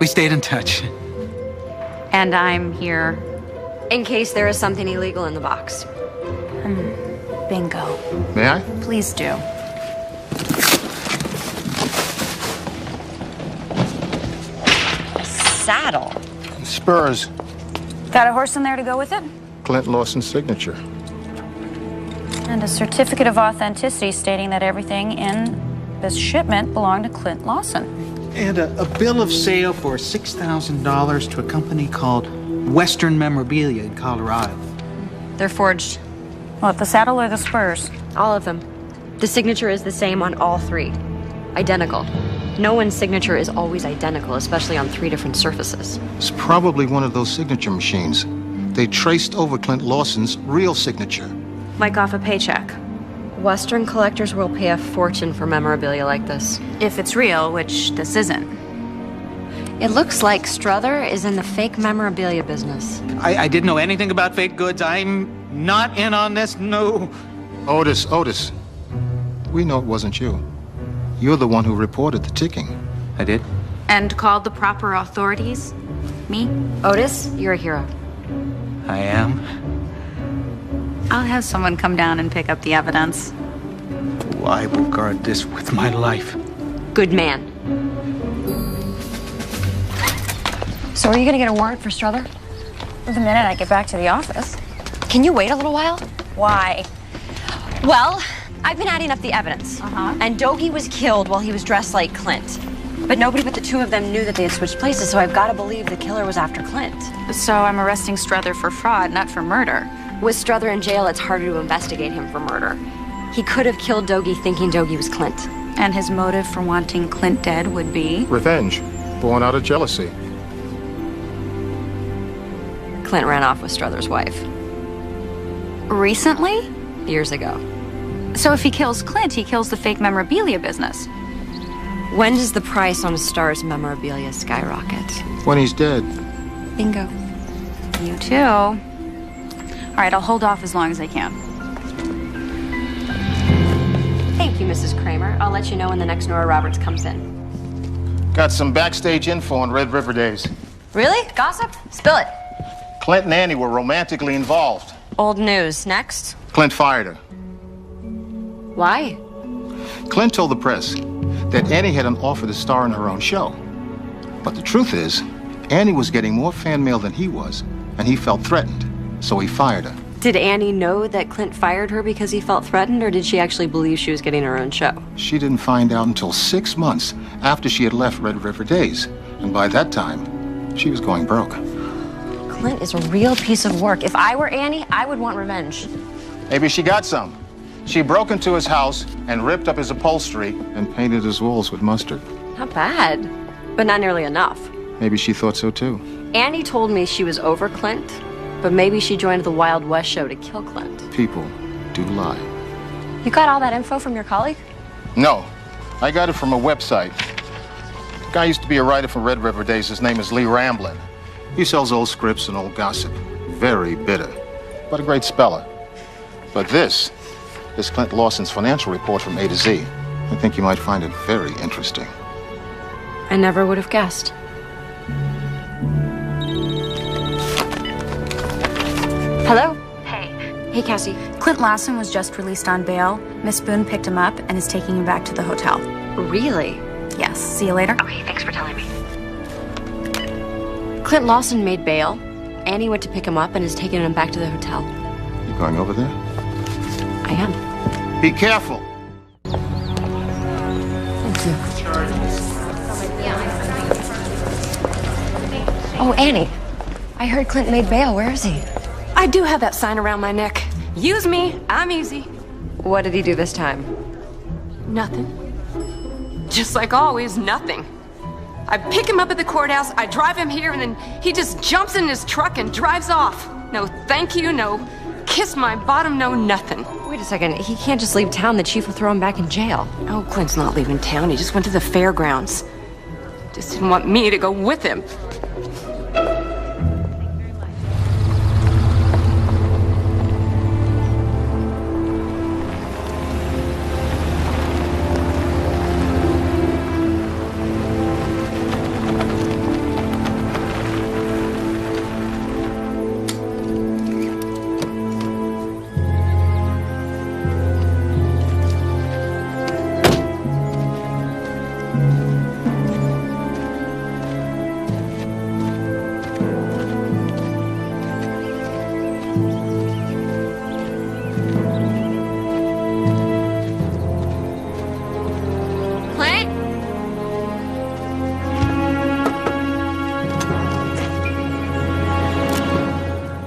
We stayed in touch. And I'm here. In case there is something illegal in the box. Bingo. May I? Please do. A saddle. Spurs. Got a horse in there to go with it? Clint Lawson's signature. And a certificate of authenticity stating that everything in this shipment belonged to Clint Lawson. And a bill of sale for $6,000 to a company called Western Memorabilia in Colorado. They're forged. What, the saddle or the spurs? All of them. The signature is the same on all three. Identical. No one's signature is always identical, especially on 3 different surfaces. It's probably one of those signature machines. They traced over Clint Lawson's real signature. Like off a paycheck. Western collectors will pay a fortune for memorabilia like this. If it's real, which this isn't. It looks like Strother is in the fake memorabilia business. I didn't know anything about fake goods. I'm not in on this, no. Otis. We know it wasn't you. You're the one who reported the ticking. I did? And called the proper authorities? Me? Otis, you're a hero. I am. I'll have someone come down and pick up the evidence. Oh, I will guard this with my life. Good man. So are you gonna get a warrant for Strother? The minute I get back to the office. Can you wait a little while? Why? Well, I've been adding up the evidence. And Dogie was killed while he was dressed like Clint. But nobody but the two of them knew that they had switched places, so I've got to believe the killer was after Clint. So I'm arresting Strother for fraud, not for murder. With Strother in jail, it's harder to investigate him for murder. He could have killed Dogie thinking Dogie was Clint. And his motive for wanting Clint dead would be? Revenge, born out of jealousy. Clint ran off with Strother's wife. Recently? Years ago. So if he kills Clint, he kills the fake memorabilia business. When does the price on a star's memorabilia skyrocket? When he's dead. Bingo. You too. All right, I'll hold off as long as I can. Thank you, Mrs. Kramer. I'll let you know when the next Nora Roberts comes in. Got some backstage info on Red River Days. Really? Gossip? Spill it. Clint and Annie were romantically involved. Old news. Next. Clint fired her. Why? Clint told the press that Annie had an offer to star in her own show. But the truth is, Annie was getting more fan mail than he was, and he felt threatened, so he fired her. Did Annie know that Clint fired her because he felt threatened, or did she actually believe she was getting her own show? She didn't find out until 6 months after she had left Red River Days. And by that time, she was going broke. Clint is a real piece of work. If I were Annie, I would want revenge. Maybe she got some. She broke into his house and ripped up his upholstery and painted his walls with mustard. Not bad, but not nearly enough. Maybe she thought so too. Annie told me she was over Clint, but maybe she joined the Wild West show to kill Clint. People do lie. You got all that info from your colleague? No, I got it from a website. The guy used to be a writer for Red River Days. His name is Lee Ramblin. He sells old scripts and old gossip. Very bitter, but a great speller. But this is Clint Lawson's financial report from A to Z. I think you might find it very interesting. I never would have guessed. Hello? Hey, Cassie. Clint Lawson was just released on bail. Miss Boone picked him up and is taking him back to the hotel. Really? Yes. See you later. Okay, thanks for telling me. Clint Lawson made bail. Annie went to pick him up and is taking him back to the hotel. You going over there? I am. Be careful. Thank you. Oh, Annie. I heard Clint made bail. Where is he? I do have that sign around my neck. Use me, I'm easy. What did he do this time? Nothing. Just like always, nothing. I pick him up at the courthouse, I drive him here, and then he just jumps in his truck and drives off. No thank you, no kiss my bottom, no nothing. Wait a second, he can't just leave town. The chief will throw him back in jail. Oh, Clint's not leaving town. He just went to the fairgrounds. Just didn't want me to go with him.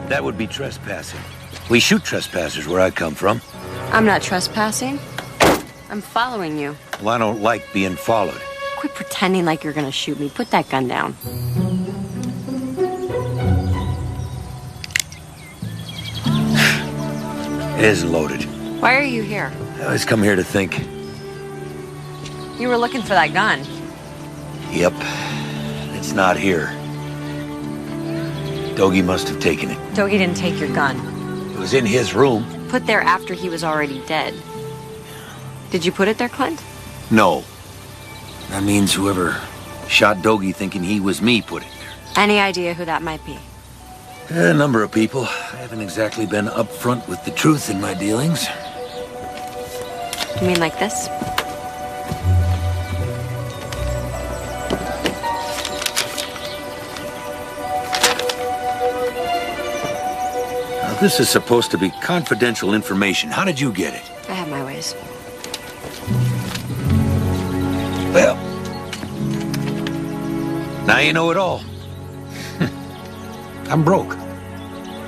That would be trespassing. We shoot trespassers where I come from. I'm not trespassing. I'm following you. Well, I don't like being followed. Quit pretending like you're gonna shoot me. Put that gun down. It isn't loaded. Why are you here? I always come here to think. You were looking for that gun. Yep. It's not here. Dogie must have taken it. Dogie didn't take your gun. It was in his room. Put there after he was already dead. Did you put it there, Clint? No. That means whoever shot Dogie thinking he was me put it there. Any idea who that might be? A number of people. I haven't exactly been upfront with the truth in my dealings. You mean like this? Now, this is supposed to be confidential information. How did you get it? I have my ways. Well, now you know it all. I'm broke.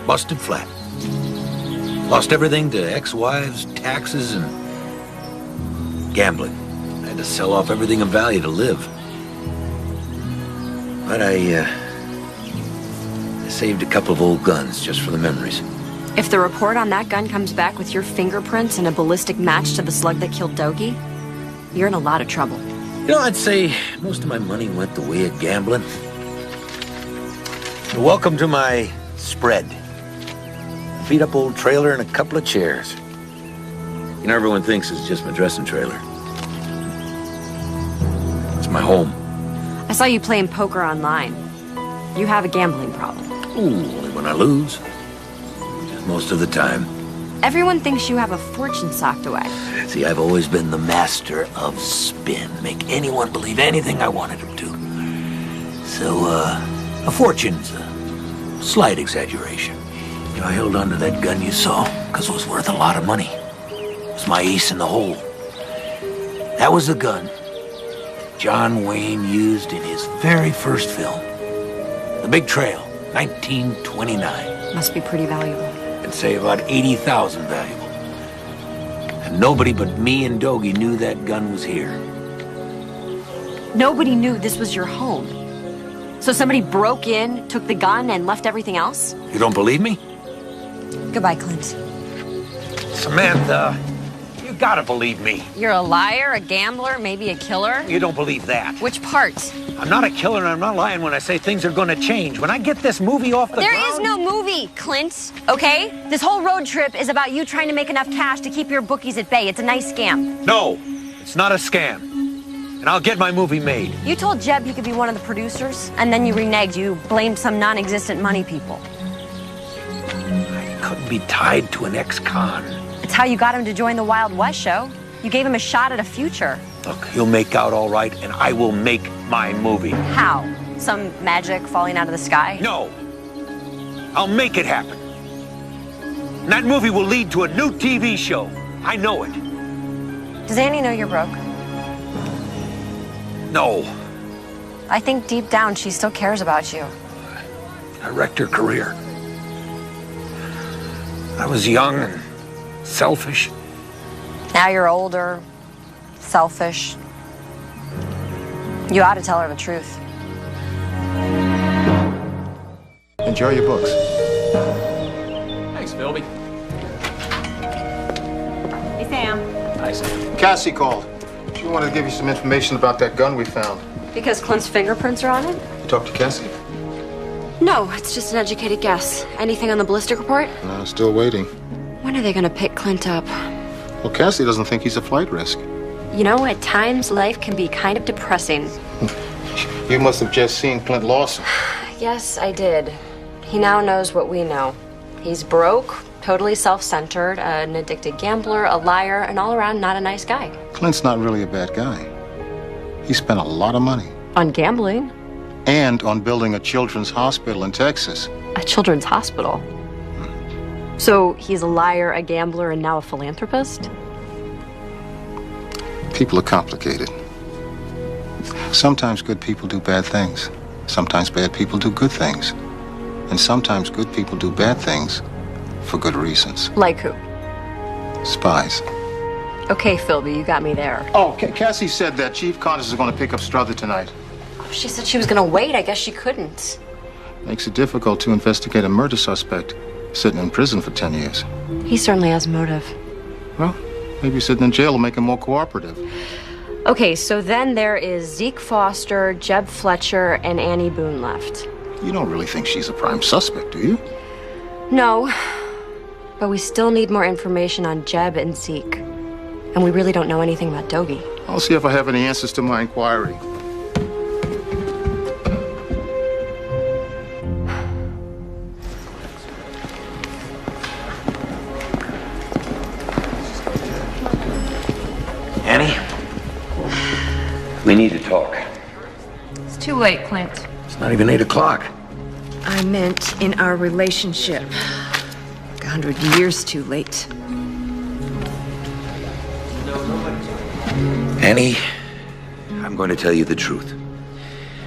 Busted flat. Lost everything to ex-wives, taxes, and gambling. I had to sell off everything of value to live. But I saved a couple of old guns just for the memories. If the report on that gun comes back with your fingerprints and a ballistic match to the slug that killed Dogie, you're in a lot of trouble. You know, I'd say most of my money went the way of gambling. Welcome to my spread. Beat up old trailer and a couple of chairs. You know, everyone thinks it's just my dressing trailer. It's my home. I saw you playing poker online. You have a gambling problem. Ooh, only when I lose. Just most of the time. Everyone thinks you have a fortune socked away. See, I've always been the master of spin. Make anyone believe anything I wanted them to. So, a fortune's a slight exaggeration. I held onto that gun you saw because it was worth a lot of money. It was my ace in the hole. That was the gun John Wayne used in his very first film. The Big Trail, 1929. Must be pretty valuable. I'd say about 80,000 valuable. And nobody but me and Dogie knew that gun was here. Nobody knew this was your home. So somebody broke in, took the gun, and left everything else? You don't believe me? Goodbye, Clint. Samantha, you gotta believe me. You're a liar, a gambler, maybe a killer? You don't believe that. Which part? I'm not a killer and I'm not lying when I say things are gonna change. When I get this movie off the ground... There is no movie, Clint, okay? This whole road trip is about you trying to make enough cash to keep your bookies at bay. It's a nice scam. No, it's not a scam. And I'll get my movie made. You told Jeb he could be one of the producers, and then you reneged. You blamed some non-existent money people. I couldn't be tied to an ex-con. It's how you got him to join the Wild West show. You gave him a shot at a future. Look, he'll make out all right, and I will make my movie. How? Some magic falling out of the sky? No. I'll make it happen. And that movie will lead to a new TV show. I know it. Does Annie know you're broke? No. I think deep down she still cares about you. I wrecked her career. I was young and selfish. Now you're older, selfish. You ought to tell her the truth. Enjoy your books. Thanks, Philby. Hey, Sam. Hi, Sam. Cassie called. She wanted to give you some information about that gun we found. Because Clint's fingerprints are on it? You talked to Cassie? No, it's just an educated guess. Anything on the ballistic report? No, still waiting. When are they gonna pick Clint up? Well, Cassie doesn't think he's a flight risk. You know, at times life can be kind of depressing. You must have just seen Clint Lawson. Yes, I did. He now knows what we know. He's broke, totally self-centered, an addicted gambler, a liar, and all around not a nice guy. Clint's not really a bad guy. He spent a lot of money. On gambling? And on building a children's hospital in Texas. A children's hospital? So he's a liar, a gambler, and now a philanthropist? People are complicated. Sometimes good people do bad things. Sometimes bad people do good things. And sometimes good people do bad things for good reasons. Like who? Spies. Okay, Philby, you got me there. Oh, Cassie said that Chief Connors is going to pick up Strother tonight. She said she was gonna wait. I guess she couldn't. Makes it difficult to investigate a murder suspect sitting in prison for 10 years. He certainly has motive. Well, maybe sitting in jail will make him more cooperative. Okay, so then there is Zeke Foster, Jeb Fletcher, and Annie Boone left. You don't really think she's a prime suspect, do you? No, but we still need more information on Jeb and Zeke. And we really don't know anything about Dogie. I'll see if I have any answers to my inquiry. Annie, we need to talk. It's too late, Clint. It's not even 8 o'clock. I meant in our relationship. Like 100 years too late. Annie, I'm going to tell you the truth.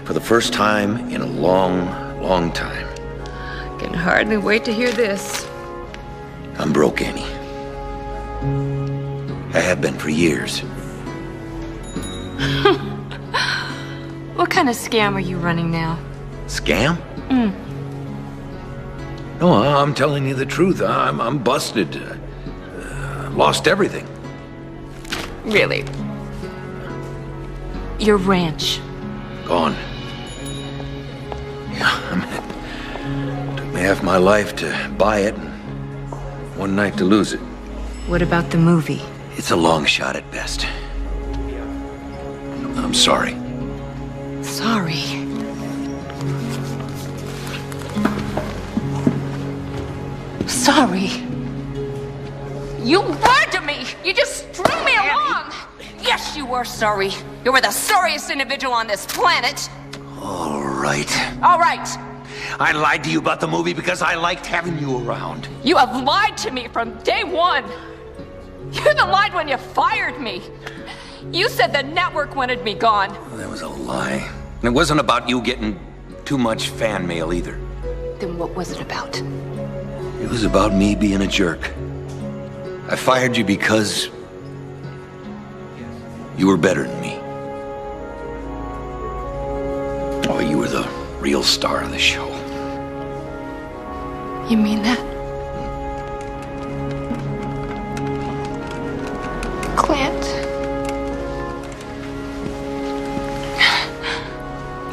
For the first time in a long, long time. Can hardly wait to hear this. I'm broke, Annie. I have been for years. What kind of scam are you running now? Scam? No, I'm telling you the truth. I'm busted. Lost everything. Really? Your ranch? Gone. Yeah, took me half my life to buy it and one night to lose it. What about the movie? It's a long shot at best. I'm sorry. Sorry. Sorry. You lied to me! You just string me along! Yes, you were sorry. You were the sorriest individual on this planet. All right. All right. I lied to you about the movie because I liked having you around. You have lied to me from day one. You even lied when you fired me. You said the network wanted me gone. Well, that was a lie. And it wasn't about you getting too much fan mail either. Then what was it about? It was about me being a jerk. I fired you because you were better than me. Oh, you were the real star of the show. You mean that? Clint?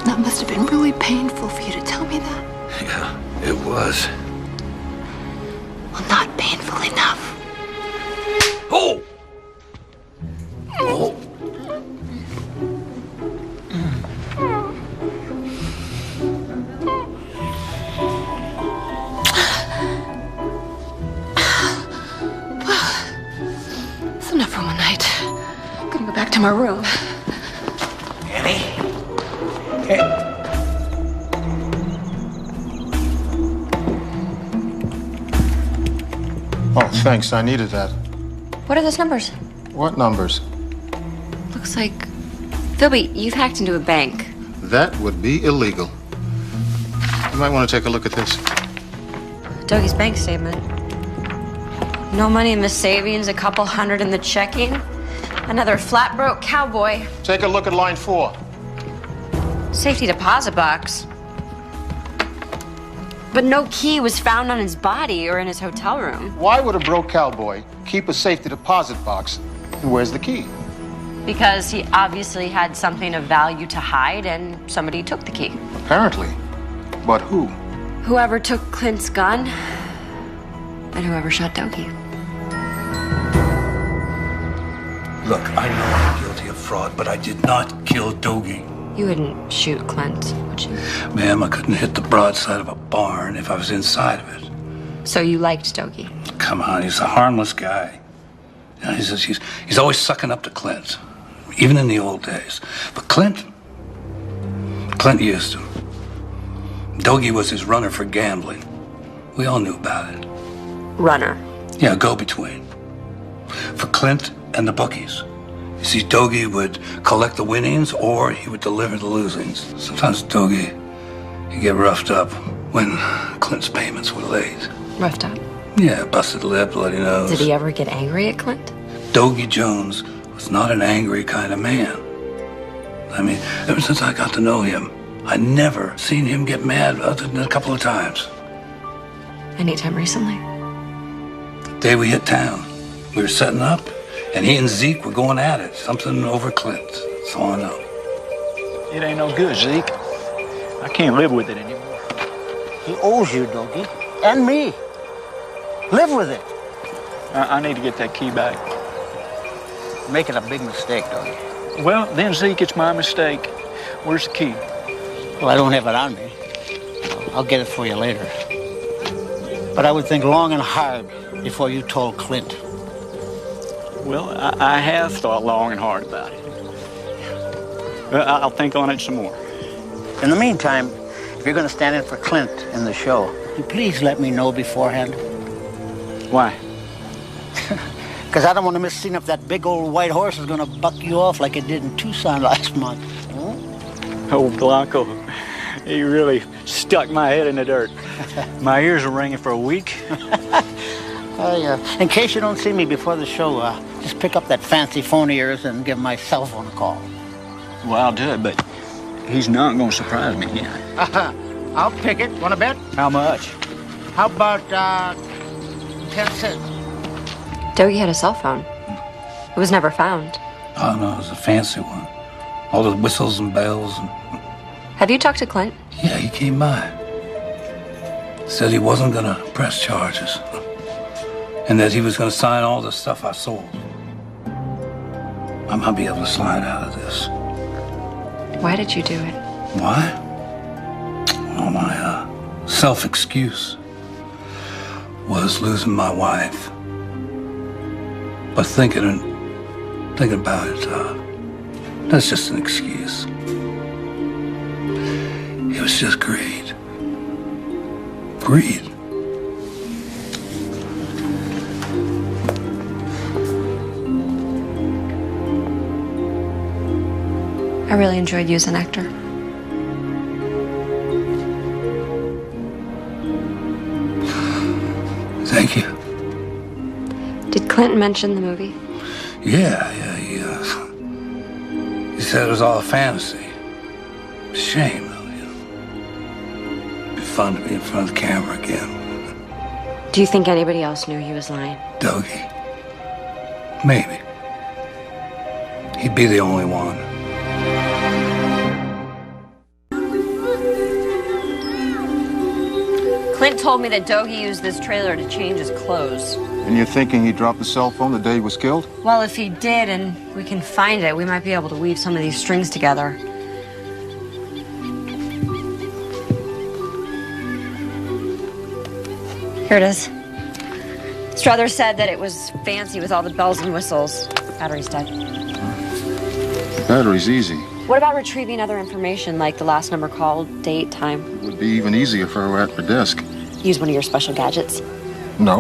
That must have been really painful for you to tell me that. Yeah, it was. Well, not painful enough. Oh! Oh! It's enough for one night. I'm gonna go back to my room. Annie? Hey. Oh, thanks. I needed that. What are those numbers? What numbers? Looks like... Philby, you've hacked into a bank. That would be illegal. You might want to take a look at this. Dougie's bank statement. No money in the savings, a couple hundred in the checking. Another flat broke cowboy. Take a look at line 4. Safety deposit box. But no key was found on his body or in his hotel room. Why would a broke cowboy keep a safety deposit box? And where's the key? Because he obviously had something of value to hide and somebody took the key. Apparently. But who? Whoever took Clint's gun and whoever shot Dogie. Look, I know I'm guilty of fraud, but I did not kill Dogie. You wouldn't shoot Clint, would you? Ma'am, I couldn't hit the broadside of a barn if I was inside of it. So you liked Dogie? Come on, he's a harmless guy. You know, he's always sucking up to Clint, even in the old days. But Clint used him. Dogie was his runner for gambling. We all knew about it. Runner? Yeah, go-between. For Clint and the bookies. You see, Dogie would collect the winnings or he would deliver the losings. Sometimes Dogie, he'd get roughed up when Clint's payments were late. Roughed up? Yeah, busted lip, bloody nose. Did he ever get angry at Clint? Dogie Jones was not an angry kind of man. I mean, ever since I got to know him, I never seen him get mad other than a couple of times. Anytime recently? The day we hit town, we were setting up, and he and Zeke were going at it. Something over Clint. That's all I know. It ain't no good, Zeke. I can't live with it anymore. He owes you, Dogie. And me. Live with it. I need to get that key back. You're making a big mistake, Dogie. Well, then, Zeke, it's my mistake. Where's the key? Well, I don't have it on me. I'll get it for you later. But I would think long and hard before you told Clint. Well, I have thought long and hard about it. I'll think on it some more. In the meantime, if you're going to stand in for Clint in the show, you please let me know beforehand. Why? Because I don't want to miss seeing if that big old white horse is going to buck you off like it did in Tucson last month. Oh, Blanco, he really stuck my head in the dirt. My ears are ringing for a week. In case you don't see me before the show, just pick up that fancy phone of yours and give my cell phone a call. Well, I'll do it, but he's not going to surprise me again. I'll pick it. Want to bet? How much? How about 10 cents? Dogie had a cell phone. It was never found. Oh, no, it was a fancy one. All the whistles and bells. Have you talked to Clint? Yeah, he came by. Said he wasn't going to press charges. And that he was going to sign all the stuff I sold. I might be able to slide out of this. Why did you do it? Why? Well, my self-excuse was losing my wife. But thinking about it, that's just an excuse. It was just greed. Agreed. I really enjoyed you as an actor. Thank you. Did Clint mention the movie? Yeah, he said it was all a fantasy. Shame, though, you know. It'd be fun to be in front of the camera again. Do you think anybody else knew he was lying? Dougie. Maybe. He'd be the only one. Clint told me that Dougie used this trailer to change his clothes. And you're thinking he dropped the cell phone the day he was killed? Well, if he did and we can find it, we might be able to weave some of these strings together. Here it is. Strother said that it was fancy with all the bells and whistles. Battery's dead. Battery's easy. What about retrieving other information, like the last number called, date, time? It would be even easier if I were at her desk. Use one of your special gadgets. No.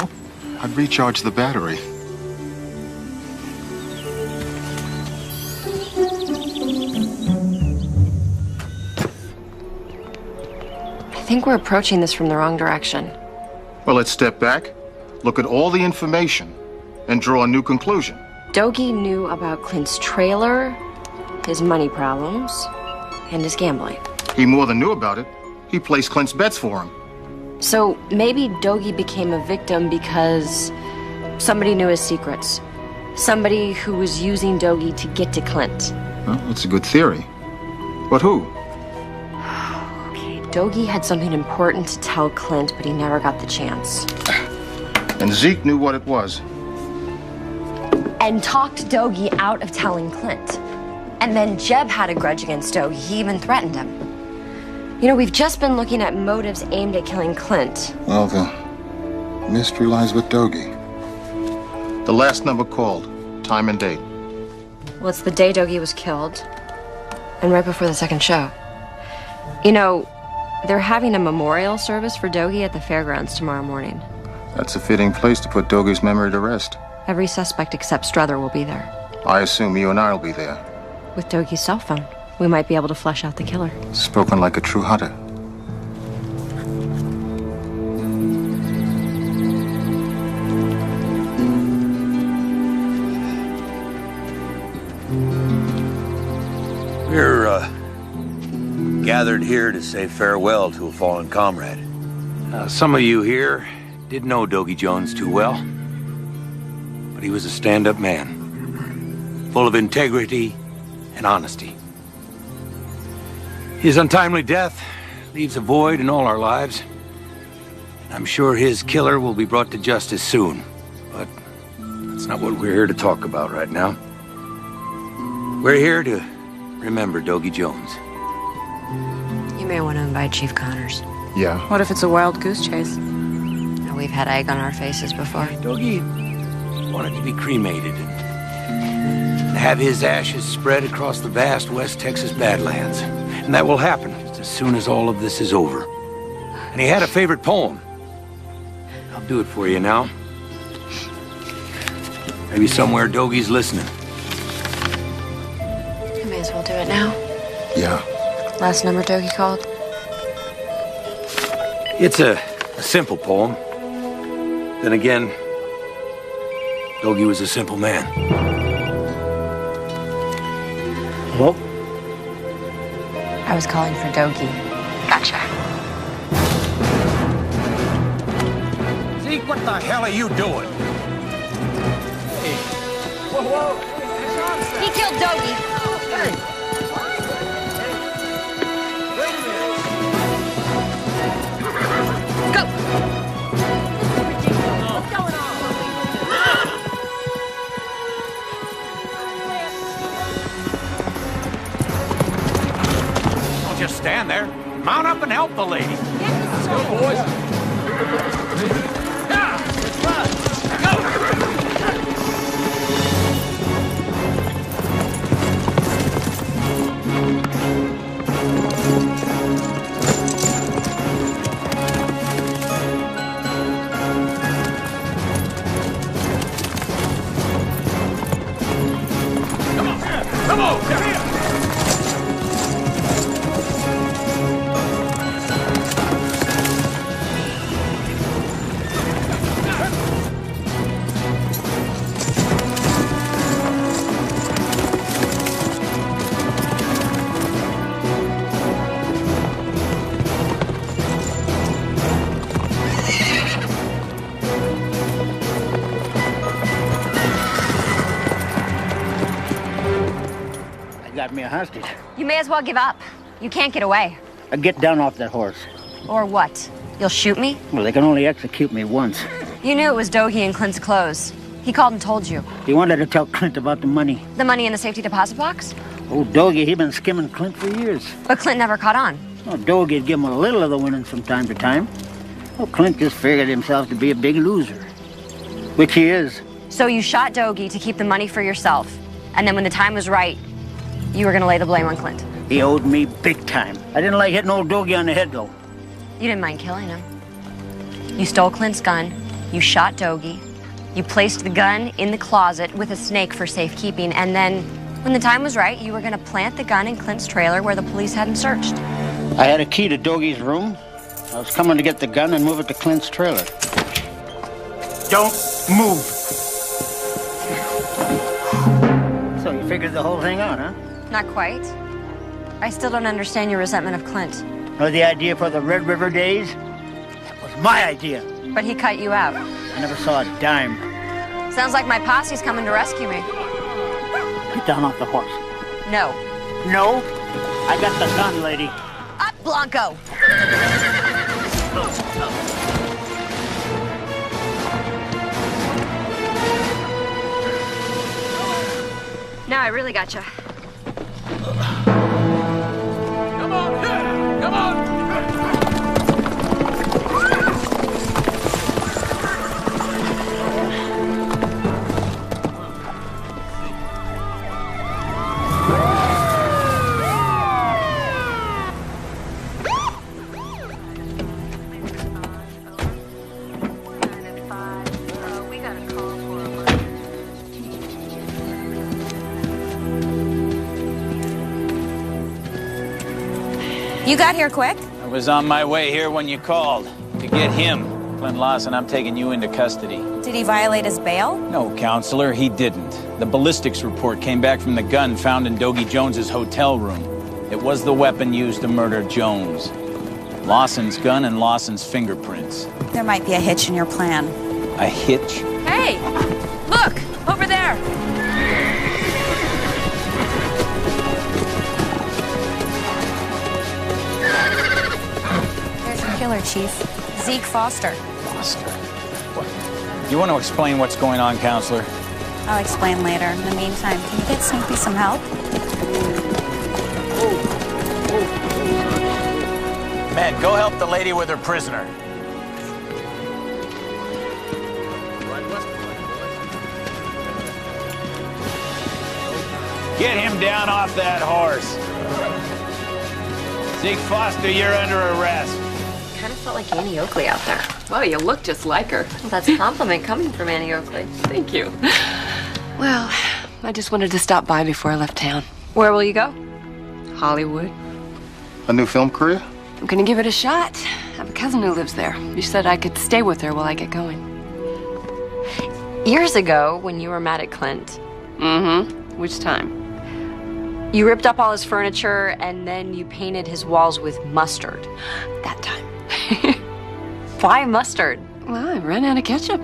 I'd recharge the battery. I think we're approaching this from the wrong direction. Well, let's step back, look at all the information, and draw a new conclusion. Dougie knew about Clint's trailer, his money problems, and his gambling. He more than knew about it. He placed Clint's bets for him. So maybe Dougie became a victim because somebody knew his secrets. Somebody who was using Dougie to get to Clint. Well, that's a good theory. But who? Okay, Dougie had something important to tell Clint, but he never got the chance. And Zeke knew what it was. And talked Dougie out of telling Clint. And then Jeb had a grudge against Dougie. He even threatened him. You know, we've just been looking at motives aimed at killing Clint. Well, the mystery lies with Dougie. The last number called, time and date. Well, it's the day Dougie was killed, and right before the second show. You know, they're having a memorial service for Dougie at the fairgrounds tomorrow morning. That's a fitting place to put Dougie's memory to rest. Every suspect except Strother will be there. I assume you and I'll be there. With Dougie's cell phone, we might be able to flesh out the killer. Spoken like a true hunter. We're gathered here to say farewell to a fallen comrade. Some of you here didn't know Dougie Jones too well, but he was a stand-up man, full of integrity and honesty. His untimely death leaves a void in all our lives. I'm sure his killer will be brought to justice soon, but that's not what we're here to talk about right now. We're here to remember Dougie Jones. You may want to invite Chief Connors. Yeah. What if it's a wild goose chase? We've had egg on our faces before. Dougie wanted to be cremated and have his ashes spread across the vast West Texas Badlands. And that will happen just as soon as all of this is over. And he had a favorite poem. I'll do it for you now. Maybe somewhere Dougie's listening. You may as well do it now. Yeah. Last number Dougie called? It's a simple poem. Then again, Dougie was a simple man. Hello? I was calling for Dougie. Gotcha. Zeke, what the hell are you doing? Hey. Whoa. He killed Dougie. Hey. Go. What's going on? Don't just stand there. Mount up and help the lady. Let's go, boys. Let's run. Go. Bravo! They're here! Got me a hostage. You may as well give up. You can't get away. Get down off that horse. Or what? You'll shoot me? Well, they can only execute me once. You knew it was Dogie in Clint's clothes. He called and told you. He wanted to tell Clint about the money. The money in the safety deposit box? Oh, Dogie, he'd been skimming Clint for years. But Clint never caught on. Well, Dogie'd give him a little of the winnings from time to time. Well, Clint just figured himself to be a big loser. Which he is. So you shot Dogie to keep the money for yourself. And then when the time was right, you were gonna lay the blame on Clint. He owed me big time. I didn't like hitting old Dogie on the head, though. You didn't mind killing him. You stole Clint's gun, you shot Dogie, you placed the gun in the closet with a snake for safekeeping, and then, when the time was right, you were gonna plant the gun in Clint's trailer where the police hadn't searched. I had a key to Dogie's room. I was coming to get the gun and move it to Clint's trailer. Don't move. So you figured the whole thing out, huh? Not quite. I still don't understand your resentment of Clint. Or the idea for the Red River days? That was my idea. But he cut you out. I never saw a dime. Sounds like my posse's coming to rescue me. Get down off the horse. No. No? I got the gun, lady. Up, Blanco! Now I really gotcha. Come on, hit! Come on! You got here quick? I was on my way here when you called. To get him. Clint Lawson, I'm taking you into custody. Did he violate his bail? No, counselor, he didn't. The ballistics report came back from the gun found in Dogie Jones's hotel room. It was the weapon used to murder Jones. Lawson's gun and Lawson's fingerprints. There might be a hitch in your plan. A hitch? Hey! Look! Over there! There's your killer, Chief. Zeke Foster. Foster? What? You want to explain what's going on, counselor? I'll explain later. In the meantime, can you get Snoopy some help? Men, go help the lady with her prisoner. Get him down off that horse. Zeke Foster, you're under arrest. Kind of felt like Annie Oakley out there. Well, you look just like her. Well, that's a compliment coming from Annie Oakley. Thank you. Well, I just wanted to stop by before I left town. Where will you go? Hollywood. A new film career? I'm gonna give it a shot. I have a cousin who lives there. You said I could stay with her while I get going. Years ago, when you were mad at Clint. Mm-hmm. Which time? You ripped up all his furniture and then you painted his walls with mustard. That time. Why mustard? Well, I ran out of ketchup.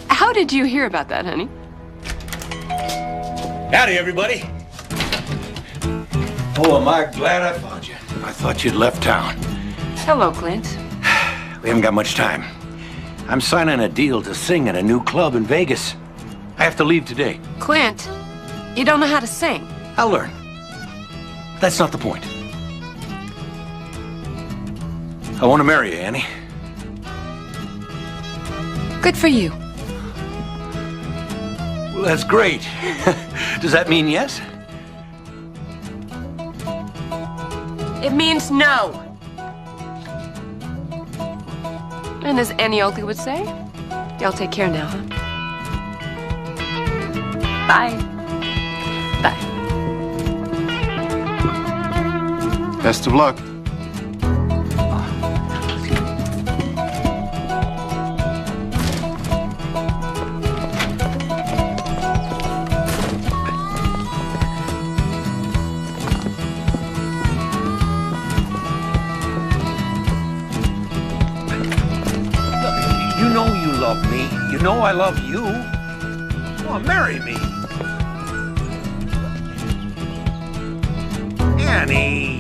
How did you hear about that, honey? Howdy, everybody. Oh, am I glad I found you. I thought you'd left town. Hello, Clint. We haven't got much time. I'm signing a deal to sing at a new club in Vegas. I have to leave today. Clint, you don't know how to sing. I'll learn. That's not the point. I want to marry you, Annie. Good for you. Well, that's great. Does that mean yes? It means no. And as Annie Oakley would say, y'all take care now, huh? Bye. Bye. Best of luck. You know you love me. You know I love you. Come on, marry me. Annie.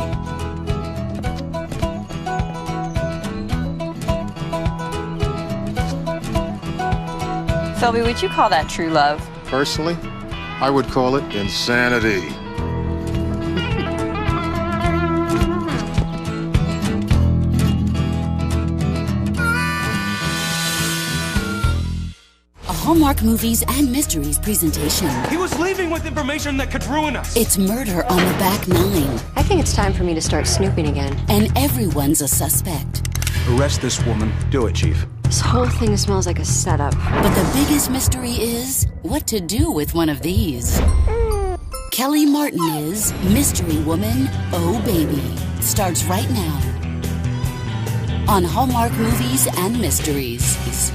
Philby, would you call that true love? Personally, I would call it insanity. A Hallmark Movies and Mysteries presentation. He was leaving with information that could ruin us. It's Murder on the Back Nine. I think it's time for me to start snooping again. And everyone's a suspect. Arrest this woman. Do it, Chief. This whole thing smells like a setup. But the biggest mystery is what to do with one of these. Kelly Martin is Mystery Woman, Oh Baby. Starts right now on Hallmark Movies and Mysteries.